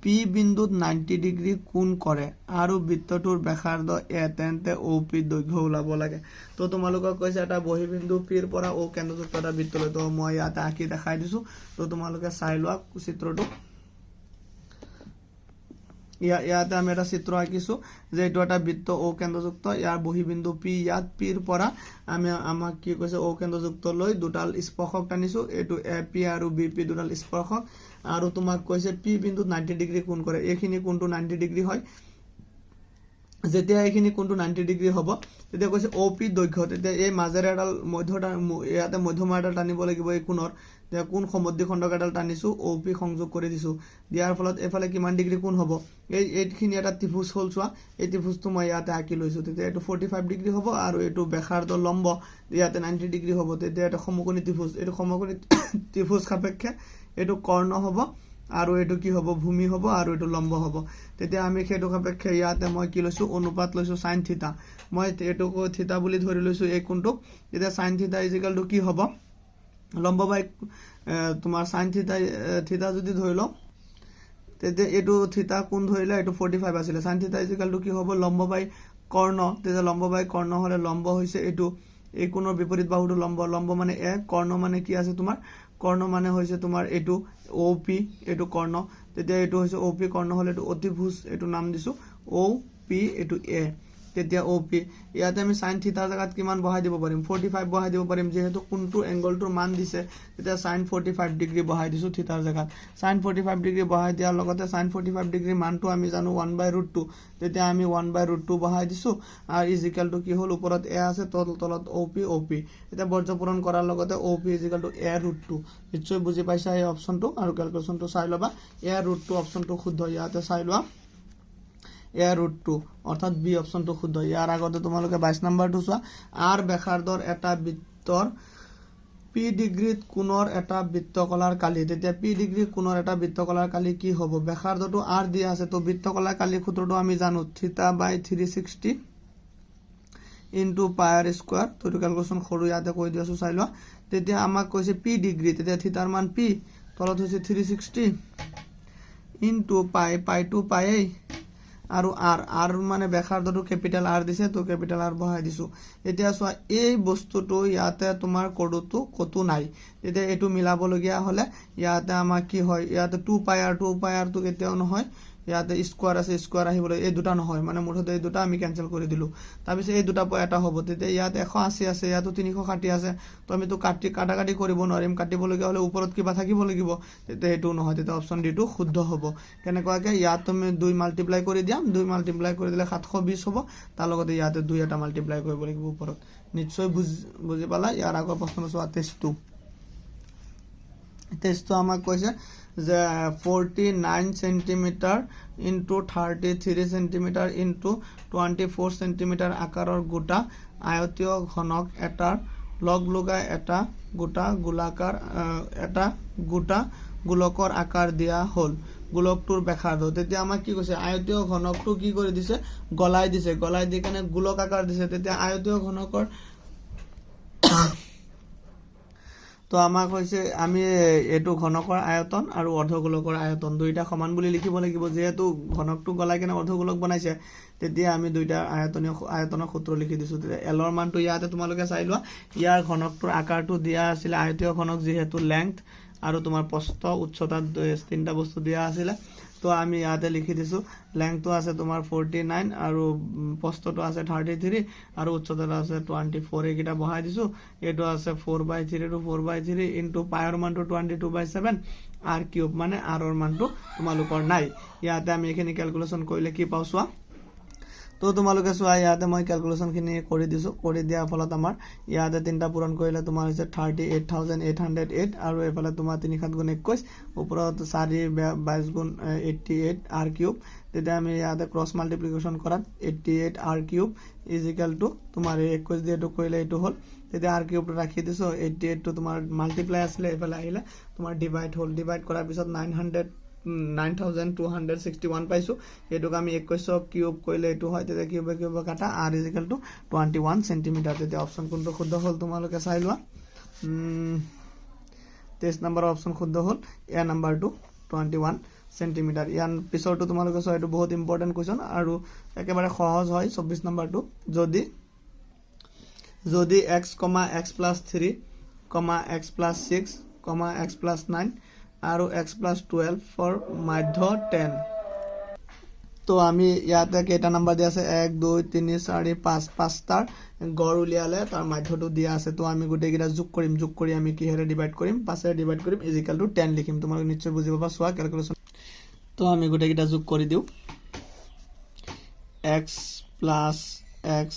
P বিন্দুত 90 ডিগ্ৰী কোণ কৰে আৰু বৃত্তটোৰ ব্যাসাৰ্ধ a তেন্তে OP দৈৰ্ঘ্য ওলাব লাগে তো তোমালোকক কৈছে এটা বহিবিন্দু P ৰ পৰা O কেন্দ্ৰযুক্ত এটা বৃত্তলৈ তো মই ইয়াতে আঁকি দেখাই দিছো তো তোমালোকে চাই লোৱা চিত্ৰটো ইয়াতে আমি এটা চিত্ৰ আঁকিছো যে এটো এটা বৃত্ত O কেন্দ্ৰযুক্ত ইয়াৰ বহিবিন্দু P ইয়াত P ৰ পৰা আমি আমাক কি কৈছে O কেন্দ্ৰযুক্ত লৈ দুটাল স্পৰ্শক টানিছো এটো AP আৰু BP দুটাল স্পৰ্শক আৰু তোমাক কৈছে P বিন্দুত 90 ডিগ্ৰী কোণ কৰে এখিনি কোণটো 90 ডিগ্ৰী হয় যেতিয়া এখিনি কোণটো 90 ডিগ্ৰী হ'ব তেতিয়া কৈছে OP দৈৰ্ঘ্য তেতিয়া এই মাজেৰে এডাল মধ্যটা ইয়াতে মধ্যমা এডাল টানিব লাগিব এই কোণৰ তেতিয়া কোণ সমদ্বিখণ্ডক এডাল টানিছো OP সংযোগ কৰি দিছো দিয়াৰ ফলত এফালে কিমান ডিগ্ৰী কোণ হ'ব এইখিনি এটা ত্ৰিভুজ হ'ল চোৱা এই ত্ৰিভুজটো মই ইয়াতে আঁকি লৈছো তেতিয়া এটো 45 ডিগ্ৰী হ'ব আৰু এটো ব্যাসাৰ্ধ লম্ব ইয়াতে 90 ডিগ্ৰী হ'ব তেতিয়া এটা সমকোণী ত্ৰিভুজ এটো সমকোণী ত্ৰিভুজ সাপেক্ষে এটো কৰ্ণ হ'ব আৰু এটো কি হ'ব ভূমি হ'ব আৰু এটো লম্ব হ'ব তেতিয়া আমি হেতু সাপেক্ষে ইয়াতে মই কি লৈছো অনুপাত লৈছো sin থিটা মই এটোক থিটা বুলি ধৰি লৈছো এই কোণটোক তেতিয়া sin থিটা = কি হ'ব লম্ব বাই তোমাৰ sin থিটা যদি ধৰি লও তেতিয়া এটো থিটা কোণ ধৰিলে এটো 45 আছিল sin থিটা = কি হ'ব লম্ব বাই কৰ্ণ তেতিয়া লম্ব বাই কৰ্ণ হলে লম্ব হৈছে এটো এই কোণৰ বিপৰীত বাহুটো লম্ব মানে a কৰ্ণ মানে কি আছে তোমাৰ কৰ্ণ মানে হৈছে তোমাৰ এটো OP এটো কৰ্ণ তেতিয়া এটো হৈছে OP কৰ্ণ হলে এটো অতিভুজ এটো নাম দিছো OP এটো A তেতিয়া OP ইয়াতে আমি sin θ জায়গাত কিমান বহাই দিব পাৰিম 45 বহাই দিব পাৰিম যেহেতু কোনটো এংগলটোৰ মান দিছে তেতিয়া sin 45 ডিগ্ৰী বহাই দিছো θ জায়গাত sin 45 ডিগ্ৰী বহাই দিয়াৰ লগতে sin 45 ডিগ্ৰী মানটো আমি জানো 1/√2 তেতিয়া আমি 1/√2 বহাই দিছো আৰু ইজ ইকুৱেল টু কি হল ওপৰত a আছে তলত OP এটা বৰ্জ পূৰণ কৰাৰ লগতে OP is equal to a√2 নিশ্চয় বুজি পাইছা এই অপচনটো আৰু ক্যালকুলেশনটো চাই লবা a√2 অপচনটো শুদ্ধ ইয়াতে চাই লোৱা a√2 অৰ্থাৎ বি অপশনটো শুদ্ধ ইয়াৰ আগতে তোমালোকে 22 নম্বৰটো চোৱা r ব্যাসাৰ্ধৰ এটা বৃত্তৰ p ডিগ্ৰীত কোণৰ এটা বৃত্তকলাৰ কালি তেতিয়া p ডিগ্ৰী কোণৰ এটা বৃত্তকলাৰ কালি কি হ'ব ব্যাসাৰ্ধটো r দিয়া আছে তো বৃত্তকলাৰ কালি সূত্ৰটো আমি জানো θ/360 ইনটু পাই স্কয়াৰ তো ক্যালকুলেশন সৰু ইয়াতে কৈ দিছো চাই লোৱা তেতিয়া আমাক কৈছে p ডিগ্ৰী তেতিয়া থিতাৰ মান p তলত হৈছে 360 ইনটু পাই টু পাই আৰু r মানে ব্যাসাৰ্ধটো ক্যাপিটাল r দিছে তো ক্যাপিটাল r বহাই দিছো এতিয়া চোৱা এই বস্তুটো ইয়াতে তোমাৰ কোডটো কতো নাই এতিয়া এটো মিলাব লগিয়া হলে ইয়াতে আমাৰ কি হয় ইয়াতে 2πr তো কেতিয়াও নহয় ইয়াতে স্কয়ার আছে স্কয়ার আহিবলৈ এই দুটা নহয় মানে মুঠতে এই দুটা আমি ক্যান্সেল কৰি দিলো তাৰ পিছত এই দুটা এটা হ'ব তেতিয়া ইয়াতে 180 আছে ইয়াতে 360 আছে তো আমি তো কাটাকাটি কৰিব নোৱাৰিম কাটিব লগিয়া হলে ওপৰত কিবা থাকিব লাগিব তেতিয়া এটো নহয় তেতিয়া অপচন ডি টো শুদ্ধ হ'ব কেনেকুৱাকে ইয়াত তুমি 2 মাল্টিপ্লাই কৰি দিয়াম 2 মাল্টিপ্লাই কৰি দিলে 720 হ'ব তাৰ লগতে ইয়াতে 2 এটা মাল্টিপ্লাই কৰিব লাগিব ওপৰত নিশ্চয় বুজি পালা ইয়াৰ আগৰ প্ৰশ্নটো চোৱা টেষ্টটো আমাক কৈছে যে 49 centimetre into 33 centimetre into 24 centimetre আকাৰৰ গোটা আয়তীয় ঘনক এটাৰ লগ লগাই এটা গোটা গোলাকাৰ এটা গোটা গোলকৰ আকাৰ দিয়া হল গোলকটোৰ ব্যাসাৰ্ধ তেতিয়া আমাক কি কৈছে আয়তীয় ঘনকটো কি কৰি দিছে গলাই দি কেনে গোলক আকাৰ দিছে তেতিয়া আয়তীয় ঘনকৰ তো আমাক হৈছে আমি এটো ঘনকৰ আয়তন আৰু অৰ্ধগোলকৰ আয়তন দুইটা সমান বুলি লিখিব লাগিব যেহেতু ঘনকটো গলাই কেনে অৰ্ধগোলক বনাইছে তেতিয়া আমি দুইটা আয়তনৰ সূত্ৰ লিখি দিছো l ৰ মানটো ইয়াতে তোমালোকে চাই লোৱা ইয়াৰ ঘনকটোৰ আকাৰটো দিয়া আছিল আয়তীয় ঘনক যেহেতু লেংথ আৰু তোমাৰ প্ৰস্থ উচ্চতা তিনটা বস্তু দিয়া আছিল তো আমি ইয়াতে লিখি দিছো লেংথটো আছে তোমাৰ 49 আৰু প্ৰস্থটো আছে 33 আৰু উচ্চতাটো আছে 24 এইটা বহাই দিছো এটো আছে 4/3 টু 4/3 ইনটু পাইৰ মানটো 22/7 r কিউব মানে r ৰ মানটো তোমালোকৰ নাই ইয়াতে আমি এখিনি ক্যালকুলেশন কৰিলে কি পাও চোৱা তো তোমালোকে চোৱা ইয়াতে মই ক্যালকুলেশন খিনি কৰি দিছো কৰি দিয়া ফলত আমাৰ ইয়াতে তিনটা পূৰণ কৰিলে তোমাৰ হৈছে 38808 আৰু এফালে তোমাৰ 3 7 গুণ 21 ওপৰত 4 22 গুণ 88 r কিউব তেতিয়া আমি ইয়াতে ক্ৰস মাল্টিপ্লিকেশন কৰাত 88 r cube is equal to তোমাৰ 21 দিয়ে এটো কৰিলে এটো হল তেতিয়া r কিউব ৰাখি দিছো 88 টো তোমাৰ মাল্টিপ্লাই আছিল এফালে আহিলে তোমাৰ ডিভাইড কৰাৰ পিছত 9261 পাইছো এটোক আমি 21 কিউব কৰিলে এটো হয় তেতিয়া কিউব কাটা r = 21 সেন্টিমিটাৰ তেতিয়া অপচন কোনটো শুদ্ধ হল তোমালোকে চাই লোৱা 23 নম্বৰ অপচন শুদ্ধ হল এ নাম্বাৰটো 21 সেন্টিমিটাৰ ইয়ান পিছৰটো তোমালোকে চাই এটো বহুত ইম্পৰ্টেন্ট কোৱেশ্চন আৰু একেবাৰে সহজ হয় 24 নম্বৰটো যদি x, x + 3, x + 6, x + 9 আৰু x + 12 ফৰ মধ্য 10 তো আমি ইয়াতে কেটা নাম্বাৰ দিয়া আছে 1 2 3 4 5 পাঁচটাৰ গড় উলিয়ালে তাৰ মধ্যটো দিয়া আছে তো আমি গুটে কিটা যোগ কৰি আমি কিহেৰে ডিভাইড কৰিম 5 এৰে ডিভাইড কৰিম ইজ ইকুৱেল টু 10 লিখিম তোমালোকে নিশ্চয় বুজি পাবা সোৱা ক্যালকুলেশন তো আমি গুটে কিটা যোগ কৰি দিও x + x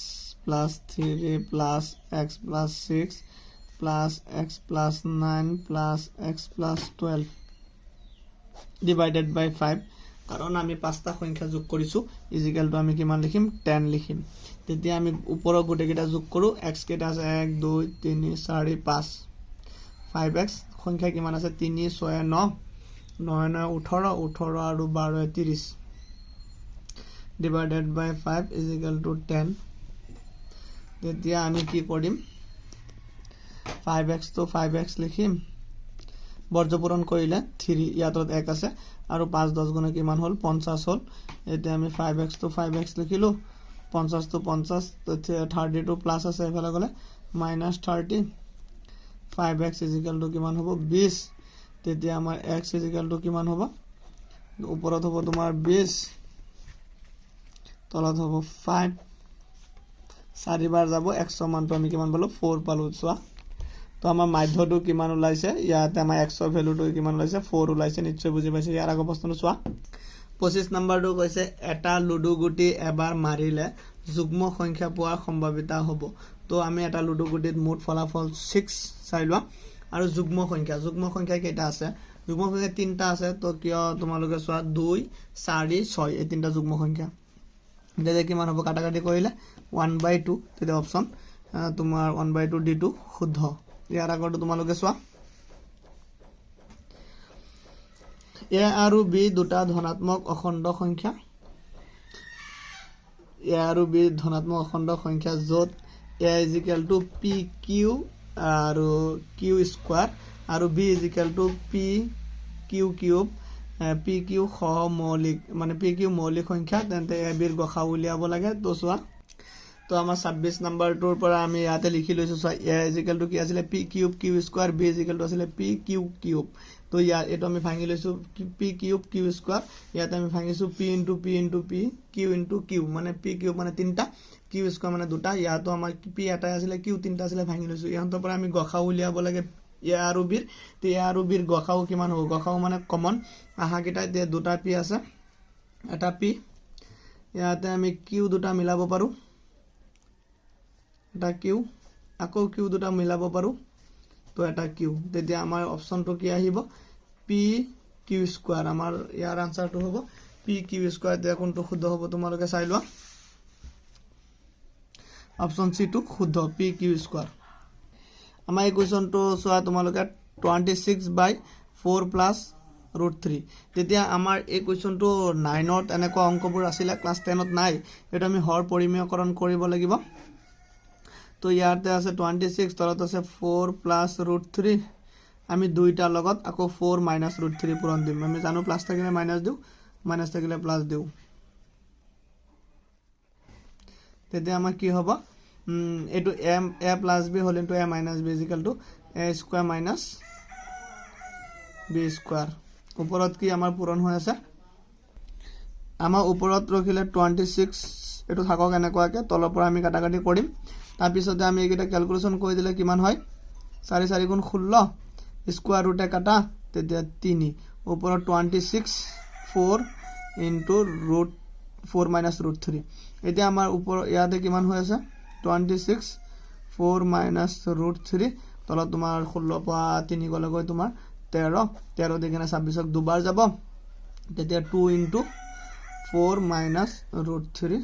+ 3 + x + 6 plus x plus 9 plus x plus 12 divided by 5 কারণ আমি পাঁচটা সংখ্যা যোগ কৰিছো ইজ ইকুৱেল টু আমি কিমান লিখিম 10 লিখিম তেতিয়া আমি ওপৰৰ গুটে কিটা যোগ কৰো x কেটা আছে 1 2 3 4 5 5x সংখ্যা কিমান আছে 3 6 9 9 9 18 18 আৰু 12 30 divided by 5 is equal to 10 তেতিয়া আমি কি কৰিম 5x তো 5x লিখিম বৰ্জ পূৰণ কৰিলে 3 ইয়াতত 1 আছে আৰু 5 10 গুণ কিমান হল 50 হল এতে আমি 5x তো 5x লিখিলো 50 তো 50 32 প্লাস আছে এফালে গলে -30 5x = কিমান হ'ব 20 তেতিয়া আমাৰ x = কিমান হ'ব ওপৰত হ'ব তোমাৰ 20 তলত হ'ব 5 4 বাৰ যাব 100 মানটো আমি কিমান পালো 4 পালো চোৱা তো আমাৰ মাধ্যটো কিমান ওলাইছে ইয়াতে আমাৰ x ৰ ভ্যালুটো কিমান ওলাইছে 4 ওলাইছে নিশ্চয় বুজি পাইছে ইয়াৰ আগৰ প্ৰশ্নটো চোৱা 25 নম্বৰটো কৈছে এটা লুডু গুটি এবাৰ মাৰিলে যুগ্ম সংখ্যা পোৱাৰ সম্ভাৱিতা হ'ব তো আমি এটা লুডু গুটিত মুঠ ফলাফল 6 চাই লোৱা আৰু যুগ্ম সংখ্যা কেইটা আছে যুগ্ম সংখ্যা 3টা আছে তো কিয় তোমালোকে চোৱা 2 4 6 এই তিনটা যুগ্ম সংখ্যা যেতে কিমান হ'ব কাটাকাটি কৰিলে 1/2 তেতে অপচন তোমাৰ 1/2 d2 শুদ্ধ ইয়াৰ আগৰটো তোমালোকে চোৱা a আৰু b দুটা ধনাত্মক অখণ্ড সংখ্যা a আৰু b ধনাত্মক অখণ্ড সংখ্যা যত a = pq আৰু q স্কয়াৰ আৰু b = pq³ pq সহমৌলিক মানে pq মৌলিক সংখ্যা তেন্তে a b ৰ গসাউ উলিয়াব লাগে তো চোৱা তো আমাৰ 26 নম্বৰটোৰ পৰা আমি ইয়াতে লিখি লৈছো চোৱা a = কি আছিল p³ q স্কয়াৰ b = আছিল pq³ তো ইয়াৰ এটো আমি ভাঙি লৈছো p³ q স্কয়াৰ ইয়াতে আমি ভাঙিছো p * p * p q * q মানে p³ মানে তিনটা q স্কয়াৰ মানে দুটা ইয়াতো আমাৰ p এটা আছিল q তিনটা আছিল ভাঙি লৈছো ইয়াৰ পৰা আমি গসাউ উলিয়াব লাগে a আৰু b তে a আৰু b ৰ গসাউ কিমান হ'ব গসাউ মানে কমন আহা কিটাই তে দুটা p আছে এটা p ইয়াতে আমি q দুটা মিলাব পাৰো এটা q আকৌ q দুটা মিলাব পাৰো তো এটা q তেতিয়া আমাৰ অপচনটো কি আহিব pq স্কয়াৰ আমাৰ ইয়াৰ আনসাৰটো হ'ব pq স্কয়াৰ তে কোনটো শুদ্ধ হ'ব তোমালোকে চাই লোৱা অপচন সি টো শুদ্ধ pq স্কয়াৰ আমাৰ এই কোৱেশ্চনটো চোৱা তোমালোকে 26/4 + √3 তেতিয়া আমাৰ এই কোৱেশ্চনটো 9ত এনেকুৱা অংকবোৰ আছিল ক্লাস 10ত নাই এটা আমি হৰ পৰিমেয়কৰণ কৰিব লাগিব তো ইয়াতে আছে 26 তলত আছে 4 + √3 আমি দুইটা লগত আকৌ 4 - √3 পূৰণ দিম আমি জানো প্লাস থাকিলে মাইনাস দিও মাইনাস থাকিলে প্লাস দিও তেতিয়া আমাৰ কি হ'ব এটো a + b hall into a - b = a² - b² ওপৰত কি আমাৰ পূৰণ হৈ আছে আমাৰ ওপৰত ৰখিলে 26 এটো থাকক এনেকুৱাকে তলৰ পৰা আমি কাটাকাটি কৰিম তাৰ পিছতে আমি এইটা ক্যালকুলেশন কৰি দিলে কিমান হয় 4 4 * 16 স্কয়াৰ ৰুটে কাটা তেতিয়া 3 ওপৰত 26 4 * √4 - √3 এতিয়া আমাৰ ওপৰ ইয়াতে কিমান হৈ আছে 26 4 - √3 তলত তোমাৰ 16 পৰা 3 গলে গৈ তোমাৰ 13 13 দিকেনে 26ক দুবাৰ যাব তেতিয়া 2 * 4 - √3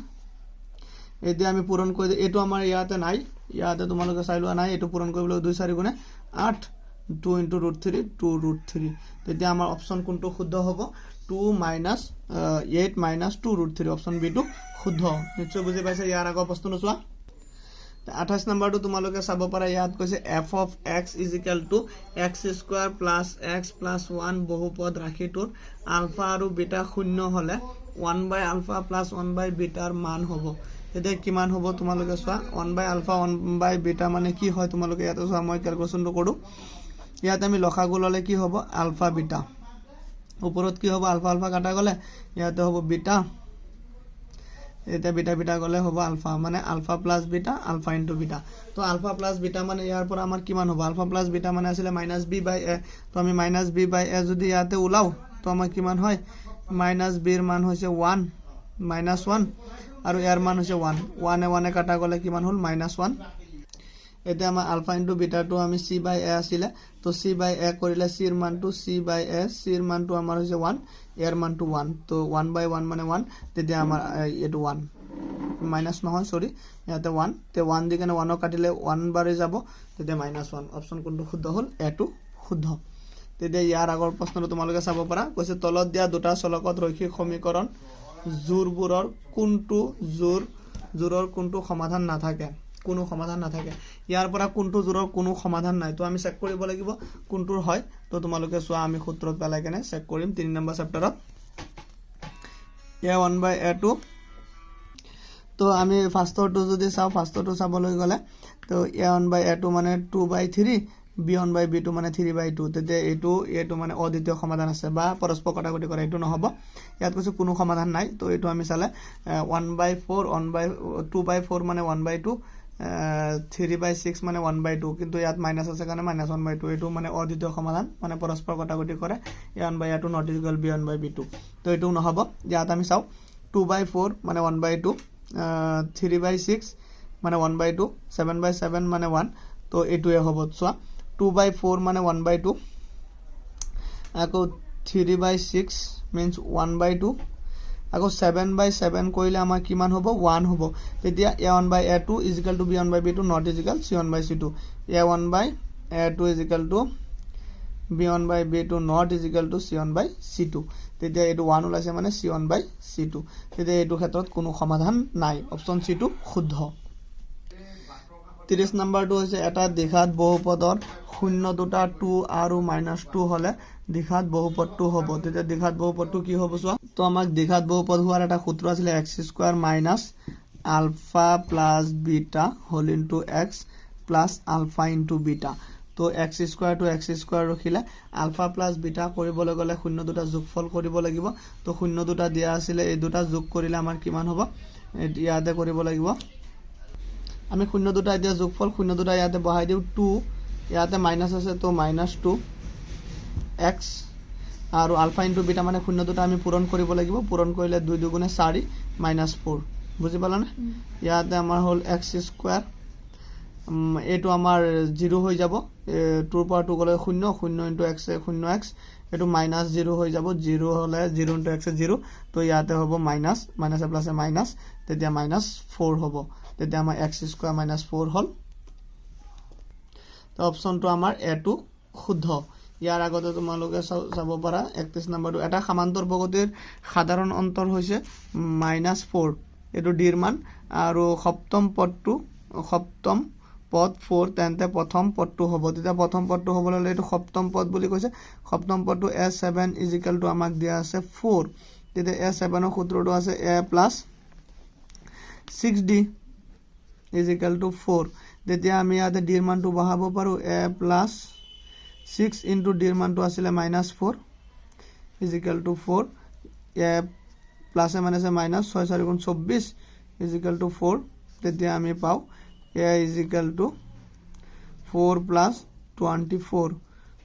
এতিয়া আমি পূৰণ কৰি এটো আমাৰ ইয়াতে নাই ইয়াতে তোমালোকে চাই লোৱা নাই এটো পূৰণ কৰিবলৈ 2 4 গুণে 8 2 * √3 2 √3 তেতিয়া আমাৰ অপচন কোনটো শুদ্ধ হ'ব 2 - 8 - 2 √3 অপচন বি টো শুদ্ধ নিশ্চয় বুজি পাইছে ইয়াৰ আগৰ প্ৰশ্নটো চোৱা 28 নম্বৰটো তোমালোকে চাব পাৰা ইয়াত কৈছে f of x = x² + x + 1 বহুপদ ৰাশিটোৰ ULFA আৰু বিটা শূন্য হলে 1/α + 1/β ৰ মান হ'ব তেতিয়া কিমান হ'ব তোমালোকে চোৱা 1/α 1/β মানে কি হয় তোমালোকে ইয়াতে চোৱা মই ক্যালকুলেশনটো কৰো ইয়াতে আমি লসাগু ললে কি হ'ব আলফা বিটা ওপৰত কি হ'ব আলফা আলফা কাটা গলে ইয়াতে হ'ব বিটা এটা বিটা বিটা গলে হ'ব আলফা মানে alpha plus beta alpha into beta তো আলফা প্লাস বিটা মানে ইয়াৰ পৰা আমাৰ কিমান হ'ব আলফা প্লাস বিটা মানে আছিল -b/a তো আমি -b/a যদি ইয়াতে উলাও তো আমাৰ কিমান হয় -b ৰ মান হৈছে 1 -1 আৰু ইয়াৰ মান হৈছে 1 1 1 কাটা গলে কিমান হল -1 এটা আমাৰ আলফা ইনটু বিটা টো আমি c/a আছিল তো c/a কৰিলে c ৰ মানটো c/a c ৰ মানটো আমাৰ হৈছে 1 ইয়াৰ মানটো 1 তো 1/1 মানে 1 তেতিয়া আমাৰ এটো 1 মাইনাস নহয় সৰি ইয়াতে 1 তে 1 দিকেনে 1 কাটিলে 1 বাৰে যাব তেতিয়া -1 অপচন কোনটো শুদ্ধ হল এটো শুদ্ধ তেতিয়া ইয়াৰ আগৰ প্ৰশ্নটো তোমালোকে চাব পাৰা কৈছে তলত দিয়া দুটা চলকত ৰৈখিক সমীকৰণ জোৰবোৰৰ কোনটো জোৰৰ কোনটো সমাধান নাথাকে কোনো সমাধান নাথাকে ইয়াৰ পৰা কোনটো জোৰৰ কোনো সমাধান নাই তো আমি চেক কৰিব লাগিব কোনটোৰ হয় তো তোমালোকে চোৱা আমি সূত্ৰত পেলাই কেনে চেক কৰিম 3 নম্বৰ চেপ্টাৰত a1/a2 তো আমি ফাৰ্ষ্টৰটো যদি চাও ফাৰ্ষ্টৰটো চাবলৈ গলে তো a1/a2 মানে 2/3 b1/b2 মানে 3/2 তেতিয়া এইটো মানে অদ্বিতীয় সমাধান আছে বা পৰস্পৰ কটাকটি কৰে এইটো নহব ইয়াত কৈছে কোনো সমাধান নাই তো এইটো আমি চালে 1/4 2/4 মানে 1/2 3/6 মানে 1/2 কিন্তু ইয়াত মাইনাস আছে কাৰণে -1/2 এইটো মানে অদ্বিতীয় সমাধান মানে পৰস্পৰ কটাকটি কৰে a1/a2 not equal b1/b2 তো এইটো নহব ইয়াত আমি চাও 2/4 মানে 1/2 3/6 মানে 1/2 7/7 মানে 1 তো এইটোৱে হ'ব চোৱা 2/4 মানে 1/2 আকৌ 3/6 means 1/2 আকৌ 7/7 কৰিলে আমাৰ কিমান হ'ব 1 হ'ব তেতিয়া a1/a2 is equal to b1/b2 not is equal c1/c2 a1/a2 is equal to b1/b2 not is equal to c1/c2 তেতিয়া এইটো 1 ওলাইছে মানে c1/c2 তেতিয়া এইটো ক্ষেত্ৰত কোনো সমাধান নাই অপচন c টো শুদ্ধ 30 নম্বৰটো হৈছে এটা দ্বিঘাত বহুপদৰ শূন্য দুটা 2 আৰু -2 হলে দ্বিঘাত বহুপদটো হ'ব তেতিয়া দ্বিঘাত বহুপদটো কি হ'ব চোৱা তো আমাক দ্বিঘাত বহুপদ হোৱাৰ এটা সূত্ৰ আছিল x² minus alpha plus beta whole into x plus alpha into beta তো x² to x² ৰখিলে alpha plus beta কৰিবলৈ গলে শূন্য দুটা যোগফল কৰিব লাগিব তো শূন্য দুটা দিয়া আছিল এই দুটা যোগ কৰিলে আমাৰ কিমান হ'ব ইয়াতে কৰিব লাগিব আমি শূন্য দুটা এতিয়া যোগফল শূন্য দুটা ইয়াতে বহাই দিও 2 ইয়াতে মাইনাস আছে তো -2 x আৰু আলফা ইনটু বিটা মানে শূন্য দুটা আমি পূৰণ কৰিব লাগিব পূৰণ কৰিলে 2 2 গুণে 4 -4 বুজি পালানে ইয়াতে আমাৰ হল x² এটো আমাৰ 0 হৈ যাব 2 পাৱাৰ 2 গলে 0 0 ইনটু x 0x এটো -0 হৈ যাব 0 হলে 0 ইনটু x 0 তো ইয়াতে হ'ব মাইনাস মাইনাস প্লাস মাইনাস তেতিয়া -4 হ'ব তেতিয়া আমাৰ x² -4 হল তো অপচনটো আমাৰ a টো শুদ্ধ ইয়াৰ আগতে তোমালোকে চাব পাৰা 31 নম্বৰটো এটা সমান্তৰ প্ৰগতিৰ সাধাৰণ অন্তৰ হৈছে -4 এটো ডিৰ মান আৰু সপ্তম পদ 4 তেন্তে প্ৰথম পদটো হ'ব তেতিয়া প্ৰথম পদটো হ'বলৈ হলে এটো সপ্তম পদ বুলি কৈছে সপ্তম পদটো a7 = আমাক দিয়া আছে 4 তেতিয়া a7 ৰ সূত্ৰটো আছে a + 6d = 4 তেতিয়া আমি ইয়াতে ডিৰ মানটো বহাব পাৰো a + 6 into ডিৰ মানটো আছিল -4 = 4 a প্লাস মাইনাস মাইনাস 6 4 গুণ 24 = 4 তেতিয়া আমি পাও a = 4 + 24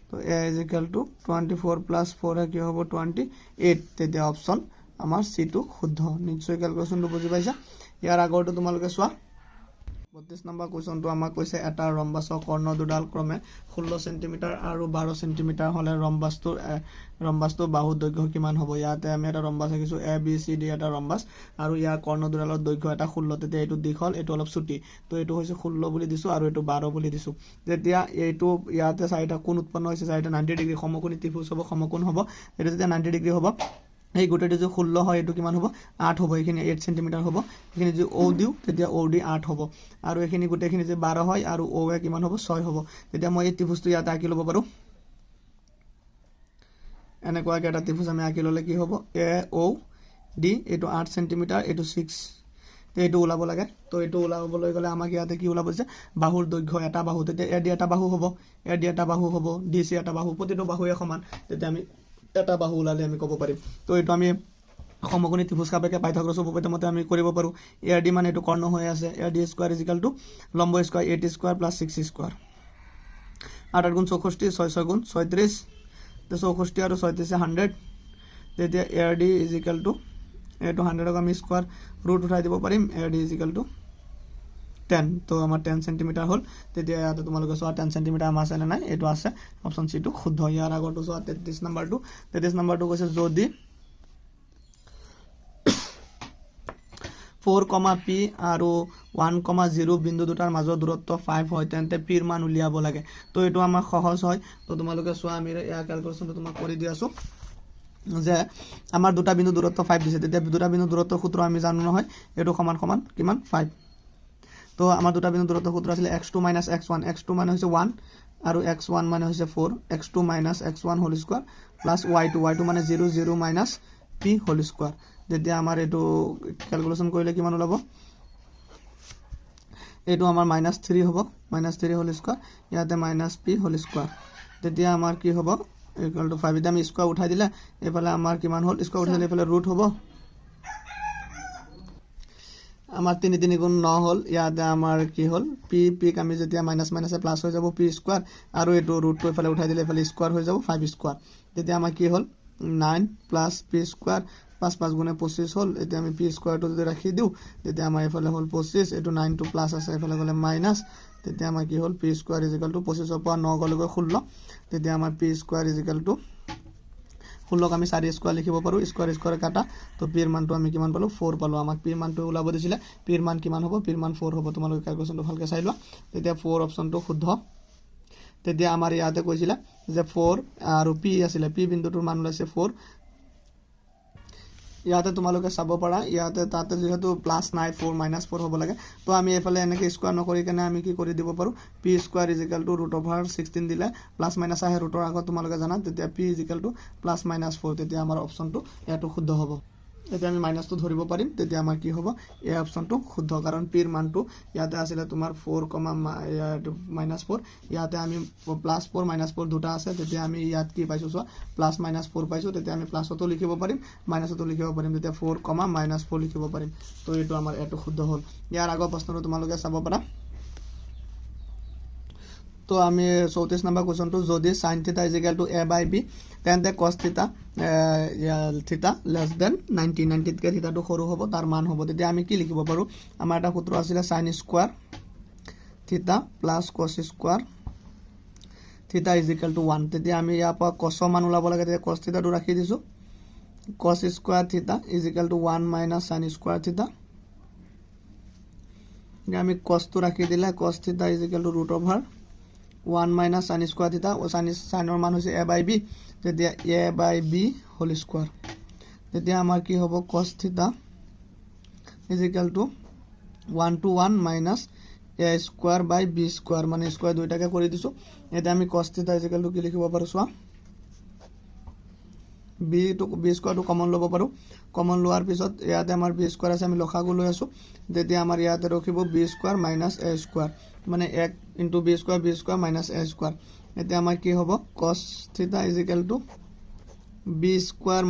তো a = 24 + 4 কি হ'ব 28 তেতিয়া অপচন আমাৰ সি টো শুদ্ধ নিশ্চয় ক্যালকুলেশনটো বুজি পাইছা ইয়াৰ আগৰটো তোমালোকে চোৱা 32 নম্বৰ কোৱেশ্চনটো আমাক কৈছে এটা ৰম্বাসৰ কৰ্ণ দুডাল ক্ৰমে 16 সেন্টিমিটাৰ আৰু 12 সেন্টিমিটাৰ হলে ৰম্বাসটোৰ বাহু দৈৰ্ঘ্য কিমান হ'ব ইয়াতে আমি এটা ৰম্বাস আঁকিছো a b c d এটা ৰম্বাস আৰু ইয়াৰ কৰ্ণ দুডালৰ দৈৰ্ঘ্য এটা 16 তেতিয়া এইটো দীঘল এইটো অলপ ছুটি তো এইটো হৈছে 16 বুলি দিছো আৰু এইটো 12 বুলি দিছো যেতিয়া এইটো ইয়াতে চাৰিটা কোণ উৎপন্ন হৈছে চাৰিটা 90 ডিগ্ৰী সমকোণী ত্ৰিভুজ হ'ব সমকোণ হ'ব এটা যেতিয়া 90 ডিগ্ৰী হ'ব এই গোটেটো যে 16 হয় এটো কিমান হ'ব 8 হ'ব এখিনি 8 সেন্টিমিটাৰ হ'ব এখিনি যে o দিও তেতিয়া o দি 8 হ'ব আৰু এখিনি গোটেখিনি যে 12 হয় আৰু o এ কিমান হ'ব 6 হ'ব তেতিয়া মই এই ত্ৰিভুজটো ইয়াত আঁকি ল'ব পাৰো এনেকুৱা এটা ত্ৰিভুজ আমি আঁকি ললে কি হ'ব a o d এটো 8 সেন্টিমিটাৰ এটো 6 তে এটো ওলাব লাগে তো এটো ওলাবলৈ গলে আমাক ইয়াতে কি ওলাব যে বাহুৰ দৈৰ্ঘ্য এটা বাহু তেতিয়া a d এটা বাহু হ'ব a d এটা বাহু হ'ব d c এটা বাহু প্ৰতিটো বাহুৱে সমান তেতিয়া আমি এটা বাহু ওলালে আমি ক'ব পাৰিম তো এটো আমি সমকোণী ত্ৰিভুজ কাপেকে পাইথাগোৰাছৰ উপপাদ্যমতে আমি কৰিব পাৰো ad মানে এটো কৰ্ণ হৈ আছে ad² = লম্ব স্কয়াৰ 8² + 6² 8 গুণ 64 6 6 গুণ 36 তো 64 আৰু 36 100 তেতিয়া ad এটো 100 আমি স্কয়াৰ ৰুট উঠাই দিব পাৰিম ad = 10 তো আমাৰ 10 সেন্টিমিটাৰ হল তেতিয়া ইয়াতে তোমালোকে চোৱা 10 সেন্টিমিটাৰ আমাৰ আছে না নাই এটো আছে অপচন সি টো শুদ্ধ ইয়াৰ আগৰটো চোৱা 33 নম্বৰটো কৈছে যদি 4, p আৰু 1, 0 বিন্দু দুটাৰ মাজৰ দূৰত্ব 5 হয় তেন্তে p ৰ মান উলিয়াব লাগে তো এটো আমাৰ সহজ হয় তো তোমালোকে চোৱা আমি ইয়াৰ ক্যালকুলেশনটো তোমাক কৰি দি আছো যে আমাৰ দুটা বিন্দু দূৰত্ব 5 দিছে তেতিয়া দুটা বিন্দু দূৰত্ব সূত্ৰ আমি জানো নহয় এটো সমান সমান কিমান 5 তো আমাৰ দুটা বিন্দু দূৰত্ব সূত্ৰ আছিল x2 - x1 x2 মানে হৈছে 1 আৰু x1 মানে হৈছে 4 x2 - x1 whole square plus y2 মানে 0 0 - p হোল স্কয়াৰ যেতিয়া আমাৰ এটো ক্যালকুলেশন কৰিলে কিমান ওলাব এইটো আমাৰ -3 হ'ব -3 হোল স্কয়াৰ ইয়াতে -p হোল স্কয়াৰ তেতিয়া আমাৰ কি হ'ব ইকুয়াল টু 5 এটা আমি স্কয়াৰ উঠাই দিলে এফালে আমাৰ কিমান হ'ল স্কয়াৰ উঠাই দিলে এফালে ৰুট হ'ব আমাৰ 3 3 গুণ 9 হ'ল ইয়াতে আমাৰ কি হ'ল p আমি যেতিয়া মাইনাস মাইনাসে প্লাস হৈ যাব p স্কয়াৰ আৰু এটো ৰুটটো এফালে উঠাই দিলে এফালে স্কয়াৰ হৈ যাব 5 স্কয়াৰ তেতিয়া আমাৰ কি হ'ল 9 প্লাস p স্কয়াৰ 5 5 গুণে 25 হ'ল এতিয়া আমি p স্কয়াৰটো যদি ৰাখি দিও তেতিয়া আমাৰ এফালে হ'ল 25 এটো 9 টো প্লাস আছে এফালে গলে মাইনাস তেতিয়া আমাৰ কি হ'ল p স্কয়াৰ = 25 ৰ পৰা 9 গলৈকে 16 তেতিয়া আমাৰ p স্কয়াৰ = 16 আমি 4 স্কয়াৰ লিখিব পাৰো স্কয়াৰ স্কয়াৰ কাটা তো p এর মানটো আমি কিমান পালো 4 পালো আমাক p এর মানটো ওলাব দিছিলে p এর মান কিমান হ'ব p এর মান 4 হ'ব তোমালোকে ক্যালকুলেশনটো ভালকে চাই লোৱা তেতিয়া 4 অপশনটো শুদ্ধ তেতিয়া আমাৰ ইয়াতে কৈছিল যে 4 আৰু p আছিল p বিন্দুটোৰ মান ওলাইছে 4 ইয়াতে তোমালোকে চাব পাৰা ইয়াতে তাতে যেহেতু প্লাস নাই 4 -4 হ'ব লাগে তো আমি এফালে এনেকে স্কয়াৰ নকৰি কেনে আমি কি কৰি দিব পাৰো p স্কয়াৰ = √16 দিলে প্লাস মাইনাস আহে ৰুটৰ আগত তোমালোকে জানা তেতিয়া p +-4 তেতিয়া আমাৰ অপচনটো এটো শুদ্ধ হ'ব এতিয়া আমি মাইনাসটো ধৰিব পাৰিম তেতিয়া আমাৰ কি হ'ব এই অপচনটো শুদ্ধ কাৰণ p এৰ মানটো ইয়াতে আছিল তোমাৰ 4, -4 ইয়াতে আমি +4 -4 দুটা আছে তেতিয়া আমি ইয়াত কি পাইছো সো +-4 পাইছো তেতিয়া আমি প্লাসটো লিখিব পাৰিম মাইনাসটো লিখিব পাৰিম তেতিয়া 4, -4 লিখিব পাৰিম তো এটো আমাৰ এটো শুদ্ধ হ'ল ইয়াৰ আগৰ প্ৰশ্নটো তোমালোকে চাব পাৰা তো আমি 34 নম্বৰ কোৱেশ্চনটো যদি sin θ = a/b তেন্তে cos θ <90 90 কে থিতাটো সৰু হ'ব তাৰ মান হ'ব তেতিয়া আমি কি লিখিব পাৰো আমাৰ এটা সূত্ৰ আছিল sin স্কয়াৰ θ + cos স্কয়াৰ θ = 1 তেতিয়া আমি ইয়াৰ পৰা cos মান ওলাব লাগে তেতিয়া cos θ টো ৰাখি দিছো cos স্কয়াৰ θ = 1 - sin স্কয়াৰ θ আমি cos টো ৰাখি দিলে cos θ = √1 - sin স্কয়াৰ θ ও sinৰ মান হৈছে a/b তেতিয়া a/b হোল স্কয়াৰ তেতিয়া আমাৰ কি হ'ব cos θ = 1 to 1 - a square / b square মানে স্কয়াৰ দুইটাকে কৰি দিছো এটা আমি cos θ = কি লিখিব পাৰো চোৱা b স্কয়াৰটো কমন লব পাৰো কমন লোৱাৰ পিছত ইয়াতে আমাৰ b স্কয়াৰ আছে আমি লখাগু লৈ আছো তেতিয়া আমাৰ ইয়াতে ৰখিব b স্কয়াৰ - a স্কয়াৰ মানে 1 * b স্কয়াৰ - a স্কয়াৰ এতিয়া আমাৰ কি হ'ব cos θ = b square -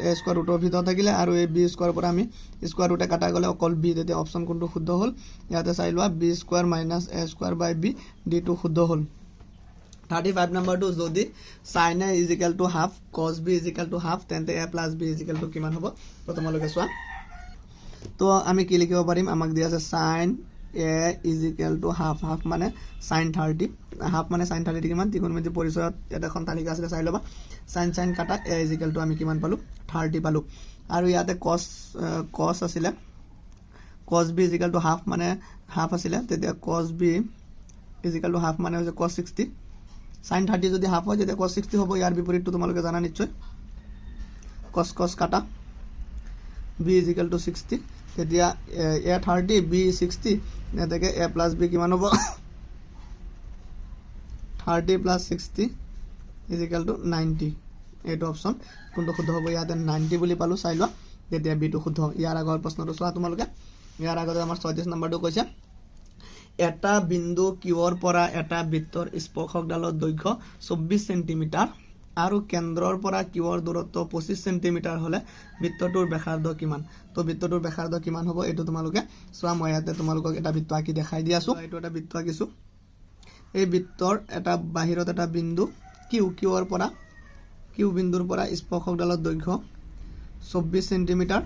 a square ৰুটৰ ভিতৰত থাকিলে আৰু এই b স্কয়াৰ পৰা আমি স্কয়াৰ ৰুটে কাটা গলে অকল b তেতিয়া অপচন কোনটো শুদ্ধ হ'ল ইয়াতে চাই লোৱা b square - a square / b d টো শুদ্ধ হ'ল 35 নম্বৰটো যদি sin a = half cos b = half তেন্তে a + b = কিমান হ'ব তো তোমালোকে চোৱা তো আমি কি লিখিব পাৰিম আমাক দিয়া আছে sin a = half মানে sin 30 half মানে sin 30 কিমান ত্ৰিকোণমিতি পৰিচয়ত এটা এখন তালিকা আছে চাই লবা sin কাটা a = আমি কিমান পালো 30 পালো আৰু ইয়াতে cos আছিল cos b = half মানে half আছিল তেতিয়া cos b = half মানে হৈছে cos 60 sin 30 যদি হাফ হয় তেতিয়া cos 60 হ'ব ইয়াৰ বিপৰীতটো তোমালোকে জানা নিশ্চয় cos কাটা b = 60 তেতিয়া a 30 b 60 নেতেকে a + b কিমান হ'ব 30 + 60 = 90 এইটো অপচন কোনটো শুদ্ধ হ'ব ইয়াতে 90 বুলি পালো চাই লোৱা তেতিয়া b টো শুদ্ধ ইয়াৰ আগৰ প্ৰশ্নটো চোৱা তোমালোকে ইয়াৰ আগতে আমাৰ 36 নম্বৰটো কৈছে এটা বিন্দু কিউৰ পৰা এটা বৃত্তৰ স্পৰ্শকডালৰ দৈৰ্ঘ্য 24 সেন্টিমিটাৰ আৰু কেন্দ্ৰৰ পৰা কিউৰ দূৰত্ব 25 সেন্টিমিটাৰ হলে বৃত্তটোৰ ব্যাসাৰ্ধ কিমান তো বৃত্তটোৰ ব্যাসাৰ্ধ কিমান হ'ব এটো তোমালোকে চোৱা মই ইয়াতে তোমালোকক এটা বৃত্ত আঁকি দেখাই দি আছো এটো এটা বৃত্ত আঁকিছো এই বৃত্তৰ এটা বাহিৰত এটা বিন্দু কিউৰ পৰা কিউ বিন্দুৰ পৰা স্পৰ্শকডালৰ দৈৰ্ঘ্য 24 সেন্টিমিটাৰ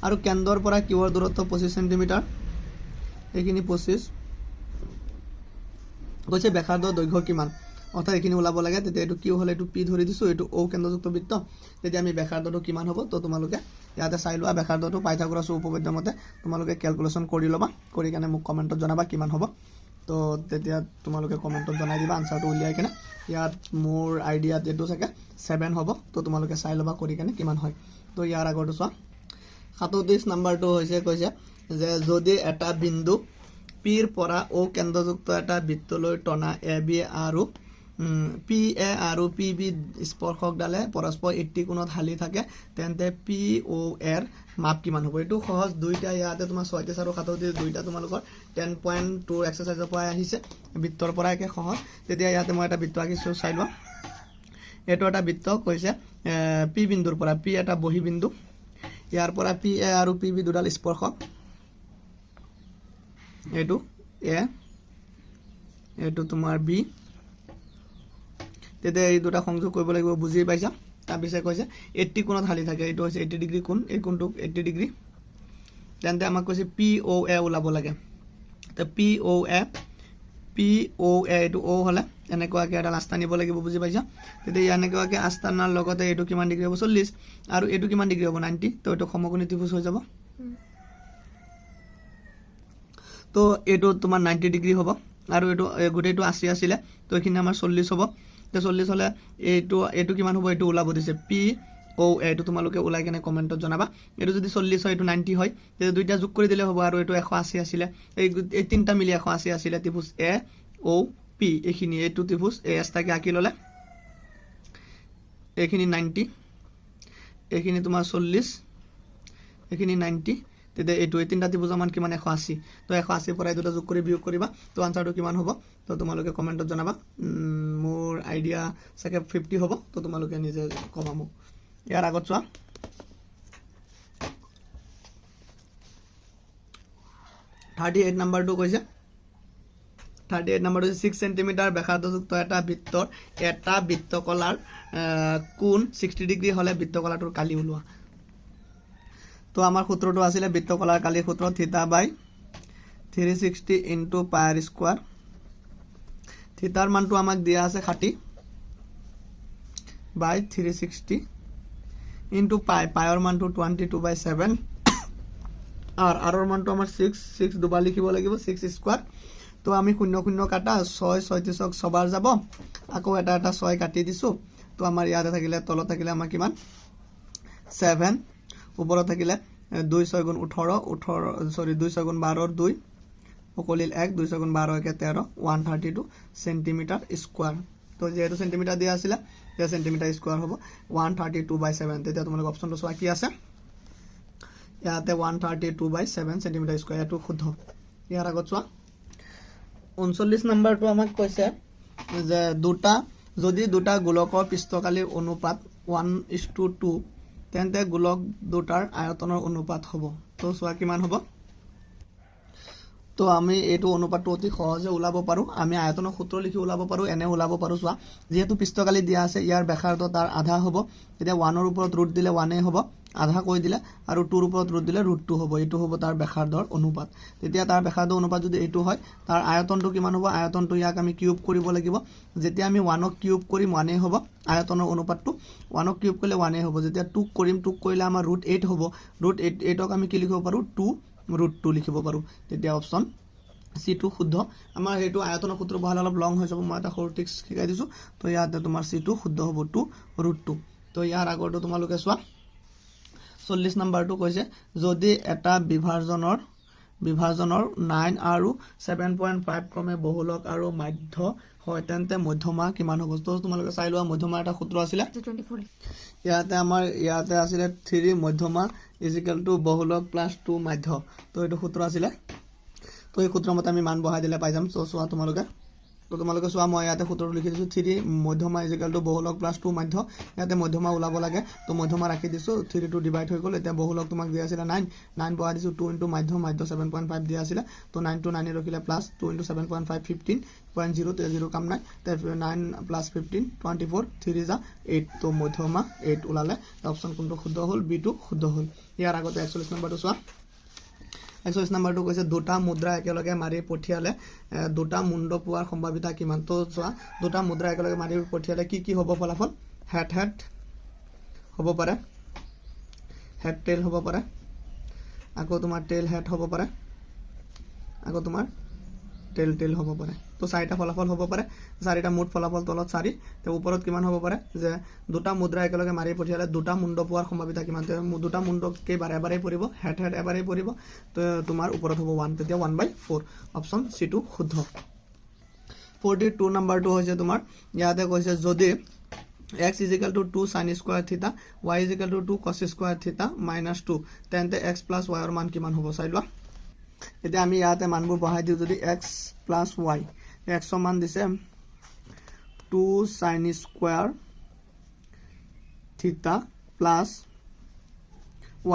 আৰু কেন্দ্ৰৰ পৰা কিউৰ দূৰত্ব 25 সেন্টিমিটাৰ এইখিনি 25 কৈছে ব্যাসাৰ্ধ দৈৰ্ঘ্য কিমান অৰ্থাৎ এখানে ওলাব লাগে তেতিয়া এটো কিউ হলে এটো পি ধৰি দিছো এটো ও কেন্দ্ৰযুক্ত বৃত্ত তেতিয়া আমি ব্যাসাৰ্ধটো কিমান হ'ব তো তোমালোকে ইয়াতে চাই লোৱা ব্যাসাৰ্ধটো পাইথাগোৰাছ উপপাদ্য মতে তোমালোকে ক্যালকুলেশন কৰি লবা কৰি কেনে মোক কমেন্টত জনাবা কিমান হ'ব তো তেতিয়া তোমালোকে কমেন্টত জনাই দিবা আনসাৰটো উলিয়াই কেনে ইয়াত মোৰ আইডিয়াত এটো থাকে 7 হ'ব তো তোমালোকে চাই লবা কৰি কেনে কিমান হয় তো ইয়াৰ আগৰটো চোৱা 37 নম্বৰটো হৈছে কৈছে যে যদি এটা বিন্দু পিৰ পৰা ও কেন্দ্ৰযুক্ত এটা বৃত্তলৈ টনা এ বি আৰু পি এ আৰু পি বি স্পৰ্শকডালে পৰস্পৰ 80 কোণত হালি থাকে তেন্তে পি অ এৰ মাপ কিমান হ'ব এইটো সহজ দুইটা ইয়াতে তোমাৰ 36 আৰু 37 দুইটা তোমালোকৰ 10.2 এক্সাৰসাইজৰ পৰা আহিছে বৃত্তৰ পৰা একে সহজ তেতিয়া ইয়াতে মই এটা বৃত্ত আঁকিছো চাই লোৱা এইটো এটা বৃত্ত কৈছে পি বিন্দুৰ পৰা পি এটা বহি বিন্দু ইয়াৰ পৰা পি এ আৰু পি বি দুডাল স্পৰ্শক এইটো এ এইটো তোমাৰ বি তেতিয়া এই দুটা সংযোগ কৰিব লাগিব বুজি পাইছা তাৰ পিছে কৈছে 80 কোণত হালি থাকে এইটো হৈছে 80 ডিগ্ৰী কোণ এই কোণটো 80 ডিগ্ৰী তেন্তে আমাক কৈছে পি অ এ ওলাব লাগে তে পি অ এ এইটো ও হলে এনেকুৱাকে এটা আস্থা নিব লাগিব বুজি পাইছা তেতিয়া এনেকুৱাকে আস্থানাৰ লগতে এইটো কিমান ডিগ্ৰী হ'ব 40 আৰু এইটো কিমান ডিগ্ৰী হ'ব 90 তো এইটো সমকোণী ত্ৰিভুজ হৈ যাব তো এইটো তোমাৰ 90 ডিগ্ৰী হ'ব আৰু এইটো গোটেইটো 80 আছিলে তো এখিনি আমাৰ 40 হ'ব তো 40 হলে এইটো কিমান হ'ব এইটো ওলাব দিছে পি ও এইটো তোমালোকে ওলাই কেনে কমেন্টত জনাবা এইটো যদি 40 হয় এইটো 90 হয় তে দুইটা যোগ কৰি দিলে হ'ব আৰু এইটো 180 আছিলে এই তিনটা মিলি 180 আছিলে ত্ৰিভুজ এ ও পি এখিনি এইটো ত্ৰিভুজ এ এটাকে আঁকি ললে এখিনি 90 এখিনি তোমাৰ 40 এখিনি 90 তেতিয়া এইটো এই তিনটা ত্ৰিভুজৰ মান কিমান 180 তো 180 পৰা এই দুটা যোগ কৰি বিয়োগ কৰিবা তো আনসাৰটো কিমান হ'ব তো তোমালোকে কমেন্টত জনাবা মোৰ আইডিয়া সাকে 50 হ'ব তো তোমালোকে নিজে কবা মোক ইয়াৰ আগত চোৱা 38 নম্বৰটো কৈছে 38 নম্বৰটো 6 সেন্টিমিটাৰ ব্যাসাৰ্ধযুক্ত এটা বৃত্তকলাৰ কোণ 60 ডিগ্ৰী হলে বৃত্তকলাটোৰ কালি ওলোৱা তো আমাৰ সূত্ৰটো আছিল বৃত্তকলাৰ কালিৰ সূত্ৰ θ/360 * πr² থিতাৰ মানটো আমাক দিয়া আছে 60/360 * পাইৰ মানটো 22/7 আৰ আৰৰ মানটো আমাৰ 6 দুবাৰ লিখিব লাগিব 6 স্কয়াৰ তো আমি 0 কাটা 6 36ক ছবাৰ যাব আকৌ এটা 6 কাটি দিছো তো আমাৰ ইয়াতে থাকিলে তলত থাকিলে আমাৰ কিমান 7 ওপৰত থাকিলে 2 6 গুণ 18 সরি 2 6 গুণ 12 2 অকলিল 1 2 6 গুণ 12 কে 13 132 সেন্টিমিটার স্কয়ার তো যেহেতু সেন্টিমিটার দিয়া আছিল যে সেন্টিমিটার স্কয়ার হ'ব 132/7 তেতিয়া তোমালোক অপচনটো চোৱা কি আছে ইয়াতে 132/7 সেন্টিমিটাৰ স্কয়াৰ এটো শুদ্ধ ইয়াৰ আগত চোৱা 39 নম্বৰটো আমাক কৈছে যে যদি দুটা গোলকৰ পৃষ্ঠকালীৰ অনুপাত 1:2 তেন্তে গোলক দুটাৰ আয়তনৰ অনুপাত হ'ব তো চোৱা কিমান হ'ব তো আমি এইটো অনুপাতটো অতি সহজে ওলাব পাৰো আমি আয়তনৰ সূত্ৰ লিখি ওলাব পাৰো এনে ওলাব পাৰো চোৱা যেহেতু পৃষ্ঠকালী দিয়া আছে ইয়াৰ ব্যাসাৰ্ধ তাৰ আধা হ'ব তেতিয়া 1 ৰ ওপৰত ৰুট দিলে 1 এ হ'ব আধা কৈ দিলে আৰু 2 ৰ ওপৰত ৰুট দিলে √2 হ'ব এইটো হ'ব তাৰ ব্যাসাৰ্ধৰ অনুপাত তেতিয়া তাৰ ব্যাসাৰ্ধৰ অনুপাত যদি এইটো হয় তাৰ আয়তনটো কিমান হ'ব আয়তনটো ইয়াক আমি কিউব কৰিব লাগিব যেতিয়া আমি 1 ক কিউব কৰিম 1 এ হ'ব আয়তনৰ অনুপাতটো 1 ক কিউব কৰিলে 1 এ হ'ব যেতিয়া 2 কৰিম 2 কৰিলে আমাৰ √8 হ'ব √8 ক আমি কি লিখিব পাৰো 2√2 লিখিব পাৰো তেতিয়া অপচন C2 শুদ্ধ আমাৰ হেতু আয়তনৰ সূত্ৰ বহালে অলপ লং হৈ যাব মই এটা সৰু টিক্স শিকাই দিছো তো ইয়াতে তোমাৰ C2 শুদ্ধ হ'ব 2√2 তো ইয়াৰ আগৰটো তোমালোকে চোৱা 40 নম্বৰটো কৈছে যদি এটা বিভাজনৰ 9 আৰু 7.5 ক্ৰমে বহুলক আৰু মাধ্য হয় তেন্তে মধ্যমা কিমান হ'ব তো তোমালোকে চাই লোৱা মধ্যমা এটা সূত্ৰ আছিল 24 ইয়াতে আছিল 3 মধ্যমা = বহুলক + 2 মাধ্য তো এইটো সূত্ৰ আছিল তো এই সূত্ৰৰ মতে আমি মান বহাই দিলে পাই যাম চোৱা তোমালোকে চোৱা মই ইয়াতে সূত্ৰটো লিখি দিছো 3 মধ্যমা = বহুলক + 2 মাধ্য ইয়াতে মধ্যমা ওলাব লাগে তো মধ্যমা ৰাখি দিছো 3 টো ডিভাইড হৈ গ'ল এতিয়া বহুলক তোমাক দিয়া আছিল 9 বহাই দিছো 2 * মাধ্য 7.5 দিয়া আছিল তো 9 টো 9 ৰখিলে প্লাস 2 * 7.5 15.0 0 কাম নাই তারপর 9 + 15 24 3 যা 8 তো মধ্যমা 8 ওলালে অপচন কোনটো শুদ্ধ হল বি2 শুদ্ধ হল ইয়াৰ আগতে 41 নম্বৰটো চোৱা 41 নম্বৰটো কৈছে দুটা মুদ্ৰা একেলগে মাৰি পঠিয়ালে দুটা মুণ্ড পোৱাৰ সম্ভাৱিতা কিমান তো চোৱা দুটা মুদ্ৰা একেলগে মাৰি পঠিয়ালে কি হ'ব ফলাফল হেড হ'ব পাৰে হেড টেইল হ'ব পাৰে আকৌ তোমাৰ টেইল হেড হ'ব পাৰে আকৌ তোমাৰ টেইল হ'ব পাৰে তো চাৰিটা ফলাফল হ'ব পাৰে চাৰিটা মুঠ ফলাফল তলত 4 তে ওপৰত কিমান হ'ব পাৰে যে দুটা মুদ্ৰা একেলগে মাৰি পঠিয়ালে দুটা মুণ্ড পোৱাৰ সম্ভাৱিতা কিমান তে দুটা মুণ্ড এবাৰে পৰিব হেড এবাৰে পৰিব তো তোমাৰ ওপৰত হ'ব 1 তেতিয়া 1/4 অপচন C2 শুদ্ধ 42 নম্বৰটো হৈছে তোমাৰ ইয়াতে কৈছে যদি x is equal to 2 sin square theta y is equal to 2 cos square theta minus 2 তেন্তে x plus y ৰ মান কিমান হ'ব চাই লোৱা এতিয়া আমি ইয়াতে মানবোৰ বহাই দিও যদি x plus y x ৰ মান দিছে 2 sin square theta plus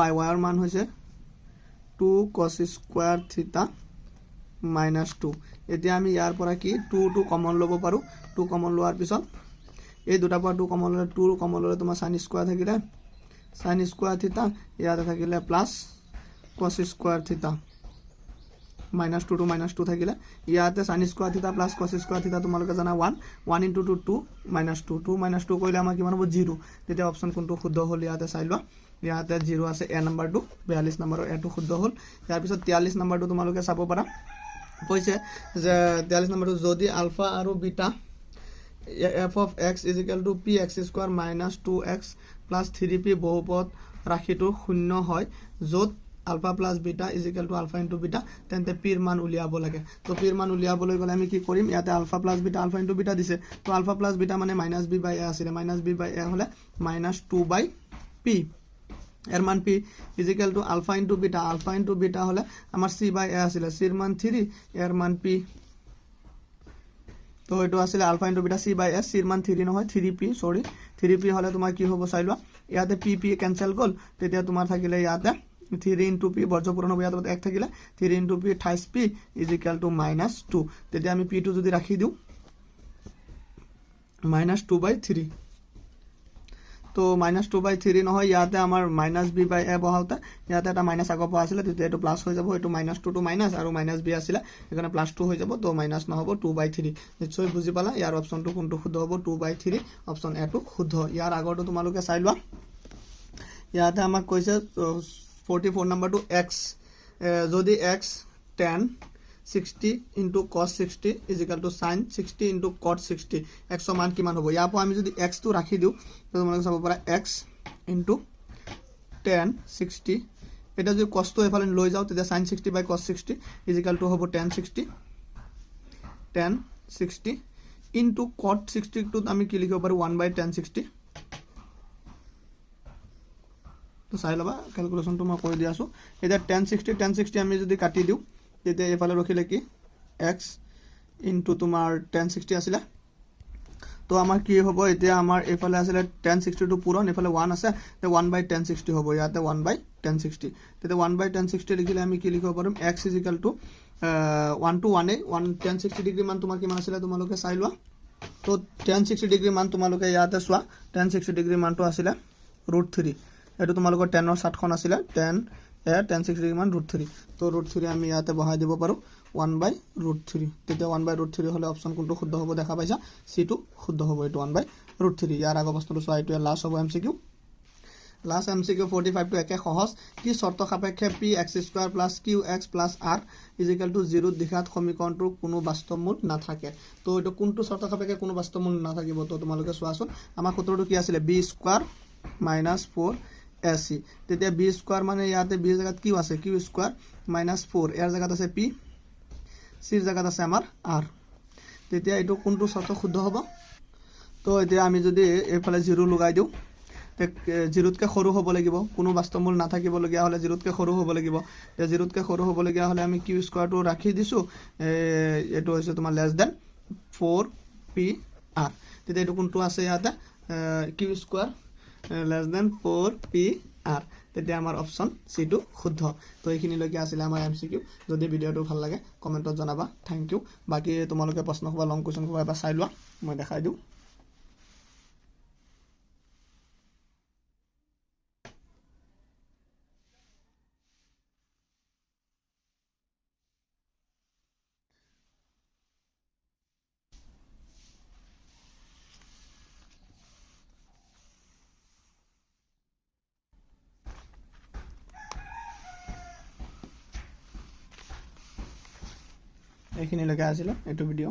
y ৰ মান হৈছে 2 cos square theta minus 2 এতিয়া আমি ইয়াৰ পৰা কি 2 কমন ল'ব পাৰো 2 কমন লোৱাৰ পিছত এই দুটা পৰা 2 কমন ল'লে 2 কমন ল'লে তোমাৰ sin square থাকিলে sin square theta ইয়াতে থাকিলে plus cos square theta minus 2 to minus 2 থাকিলে ইয়াতে sin square theta plus cos square theta তোমালোকে জানা 1 into 2 2 minus 2 2 minus 2 কৰিলে আমাৰ কিমান হ'ব 0 তেতিয়া অপচন কোনটো শুদ্ধ হ'ল ইয়াতে চাই লোৱা ইয়াতে 0 আছে a নম্বৰটো 42 নম্বৰৰ a টো শুদ্ধ হ'ল ইয়াৰ পিছত 43 নম্বৰটো তোমালোকে চাব পাৰা কৈছে যে 43 নম্বৰটো যদি আলফা আৰু beta f of x is equal to px square minus 2x plus 3p বহুপদ ৰাশিটো শূন্য হয় যত alpha plus beta is equal to alpha into beta তেন্তে p ৰ মান উলিয়াব লাগে তো p ৰ মান উলিয়াবলৈ গলে আমি কি কৰিম ইয়াতে alpha plus beta alpha into beta দিছে তো alpha plus beta মানে -b by a আছিল -b by a হলে -2 by p এর মান p is equal to alpha into beta হলে আমার c by a আছিল c এর মান 3 এর মান p তো এটো আছিল alpha into beta c by s c এর মান 3 নহয় 3p সরি 3p হলে তোমার কি হ'ব চাই লোৱা ইয়াতে p ক্যান্সেল গল তেতিয়া তোমাৰ থাকিলে ইয়াতে 3 into p বর্জপূরণ হবে ইয়াতে 1 থাকিলে 3 into p 28p is equal to -2 তেতিয়া আমি p টো যদি রাখি দিও -2 by 3 তো -2 by 3 নহয় ইয়াতে আমাৰ -b by a বহাওতে ইয়াতে এটা মাইনাস আগৰ পৰা আছিল তেতিয়া এটো প্লাস হৈ যাব এটো -2 to মাইনাস আৰু -b আছিল এখানে +2 হৈ যাব তো মাইনাস নহব 2 by 3 নিশ্চয় বুজি পালা ইয়াৰ অপচনটো কোনটো শুদ্ধ হ'ব 2 by 3 অপচন এ টো শুদ্ধ ইয়াৰ আগৰটো তোমালোকে চাই লোৱা ইয়াতে আমাক কৈছে 44 নম্বৰটো x যদি x tan 60 into cos 60 is equal to sin 60 into cot 60 x ৰ মান কিমান হ'ব ইয়াৰ পৰা আমি যদি x টো ৰাখি দিও তো তোমালোকে চাব পাৰা x into tan 60 এটা যদি cos টো এফালে লৈ যাও তেতিয়া sin 60 by cos 60 is equal to হ'ব tan 60 into cot 60 টো আমি কি লিখিব পাৰো 1 by tan 60 তো চাই লবা ক্যালকুলেশনটো মই কৰি দি আছো এটা tan 60 আমি যদি কাটি দিও তেতিয়া এফালে ৰখিলে কি x into তোমাৰ tan 60 আছিল তো আমাৰ কি হ'ব এতিয়া আমাৰ এফালে আছিল tan 60 টো পূৰণ এফালে 1 আছে তে 1 by tan 60 হ'ব ইয়াতে 1 by tan 60 তেতিয়া 1 by tan 60 লিখিলে আমি কি লিখিব পাৰিম x is equal to 1 to 1 1 tan 60 degree মান তোমাৰ কিমান আছিল তোমালোকে চাই লোৱা তো tan 60 ডিগ্ৰী মান তোমালোকে ইয়াতে চোৱা tan 60 ডিগ্ৰী মানটো আছিল √3 এটো তোমালোকৰ tan ৰ 60 খন আছিল tan 60 ডিগ্ৰী মান √3 তো √3 আমি ইয়াতে বহাই দিব পাৰো 1 by √3 তেতিয়া 1 by √3 হলে অপচন কোনটো শুদ্ধ হ'ব দেখা পাইছা c টো শুদ্ধ হ'ব এটো 1 by √3 ইয়াৰ আগৰ বস্তুটো চোৱা এটো লাষ্ট হ'ব এমসিকিউ লাষ্ট এমসিকিউ 45 টো একে সহজ কি শর্ত সাপেক্ষে px² + qx + r = 0 দিশাত সমীকৰণটোৰ কোনো বাস্তৱ মূল নাথাকে তো এটো কোনটো শৰ্ত সাপেক্ষে কোনো বাস্তৱ মূল নাথাকিব তো তোমালোকে চোৱাচোন আমাৰ সূত্ৰটো কি আছিল b² - 4 ac তেতিয়া b² মানে ইয়াতে b জায়গাত কি আছে q² - 4 এর জায়গাত আছে p c এর জায়গাত আছে আমাৰ r তেতিয়া এটো কোনটো শর্ত শুদ্ধ হ'ব তো এতিয়া আমি যদি এফালে 0 লগাই দিও তে 0তকে সৰু হ'ব লাগিব কোনো বাস্তৱ মূল নাথাকিব লগিয়া হলে 0তকে সৰু হ'ব লাগিব তে 0তকে সৰু হ'ব লগিয়া হলে আমি q² টো ৰাখি দিছো এটো হৈছে তোমাৰ লেস দেন 4p r তেতিয়া এটো কোনটো আছে ইয়াতে q² less than 4p r তেতিয়া আমাৰ অপচন সি টো শুদ্ধ তো এইখিনি লৈকে আছিল আমাৰ এমসিকিউ যদি ভিডিওটো ভাল লাগে কমেন্টত জনাবা থ্যাংক ইউ বাকি তোমালোকে প্ৰশ্ন বা লং কোৱেশ্চন বা চাই লোৱা মই দেখাই দিও এইখিনি লৈকে আছিল এটো ভিডিও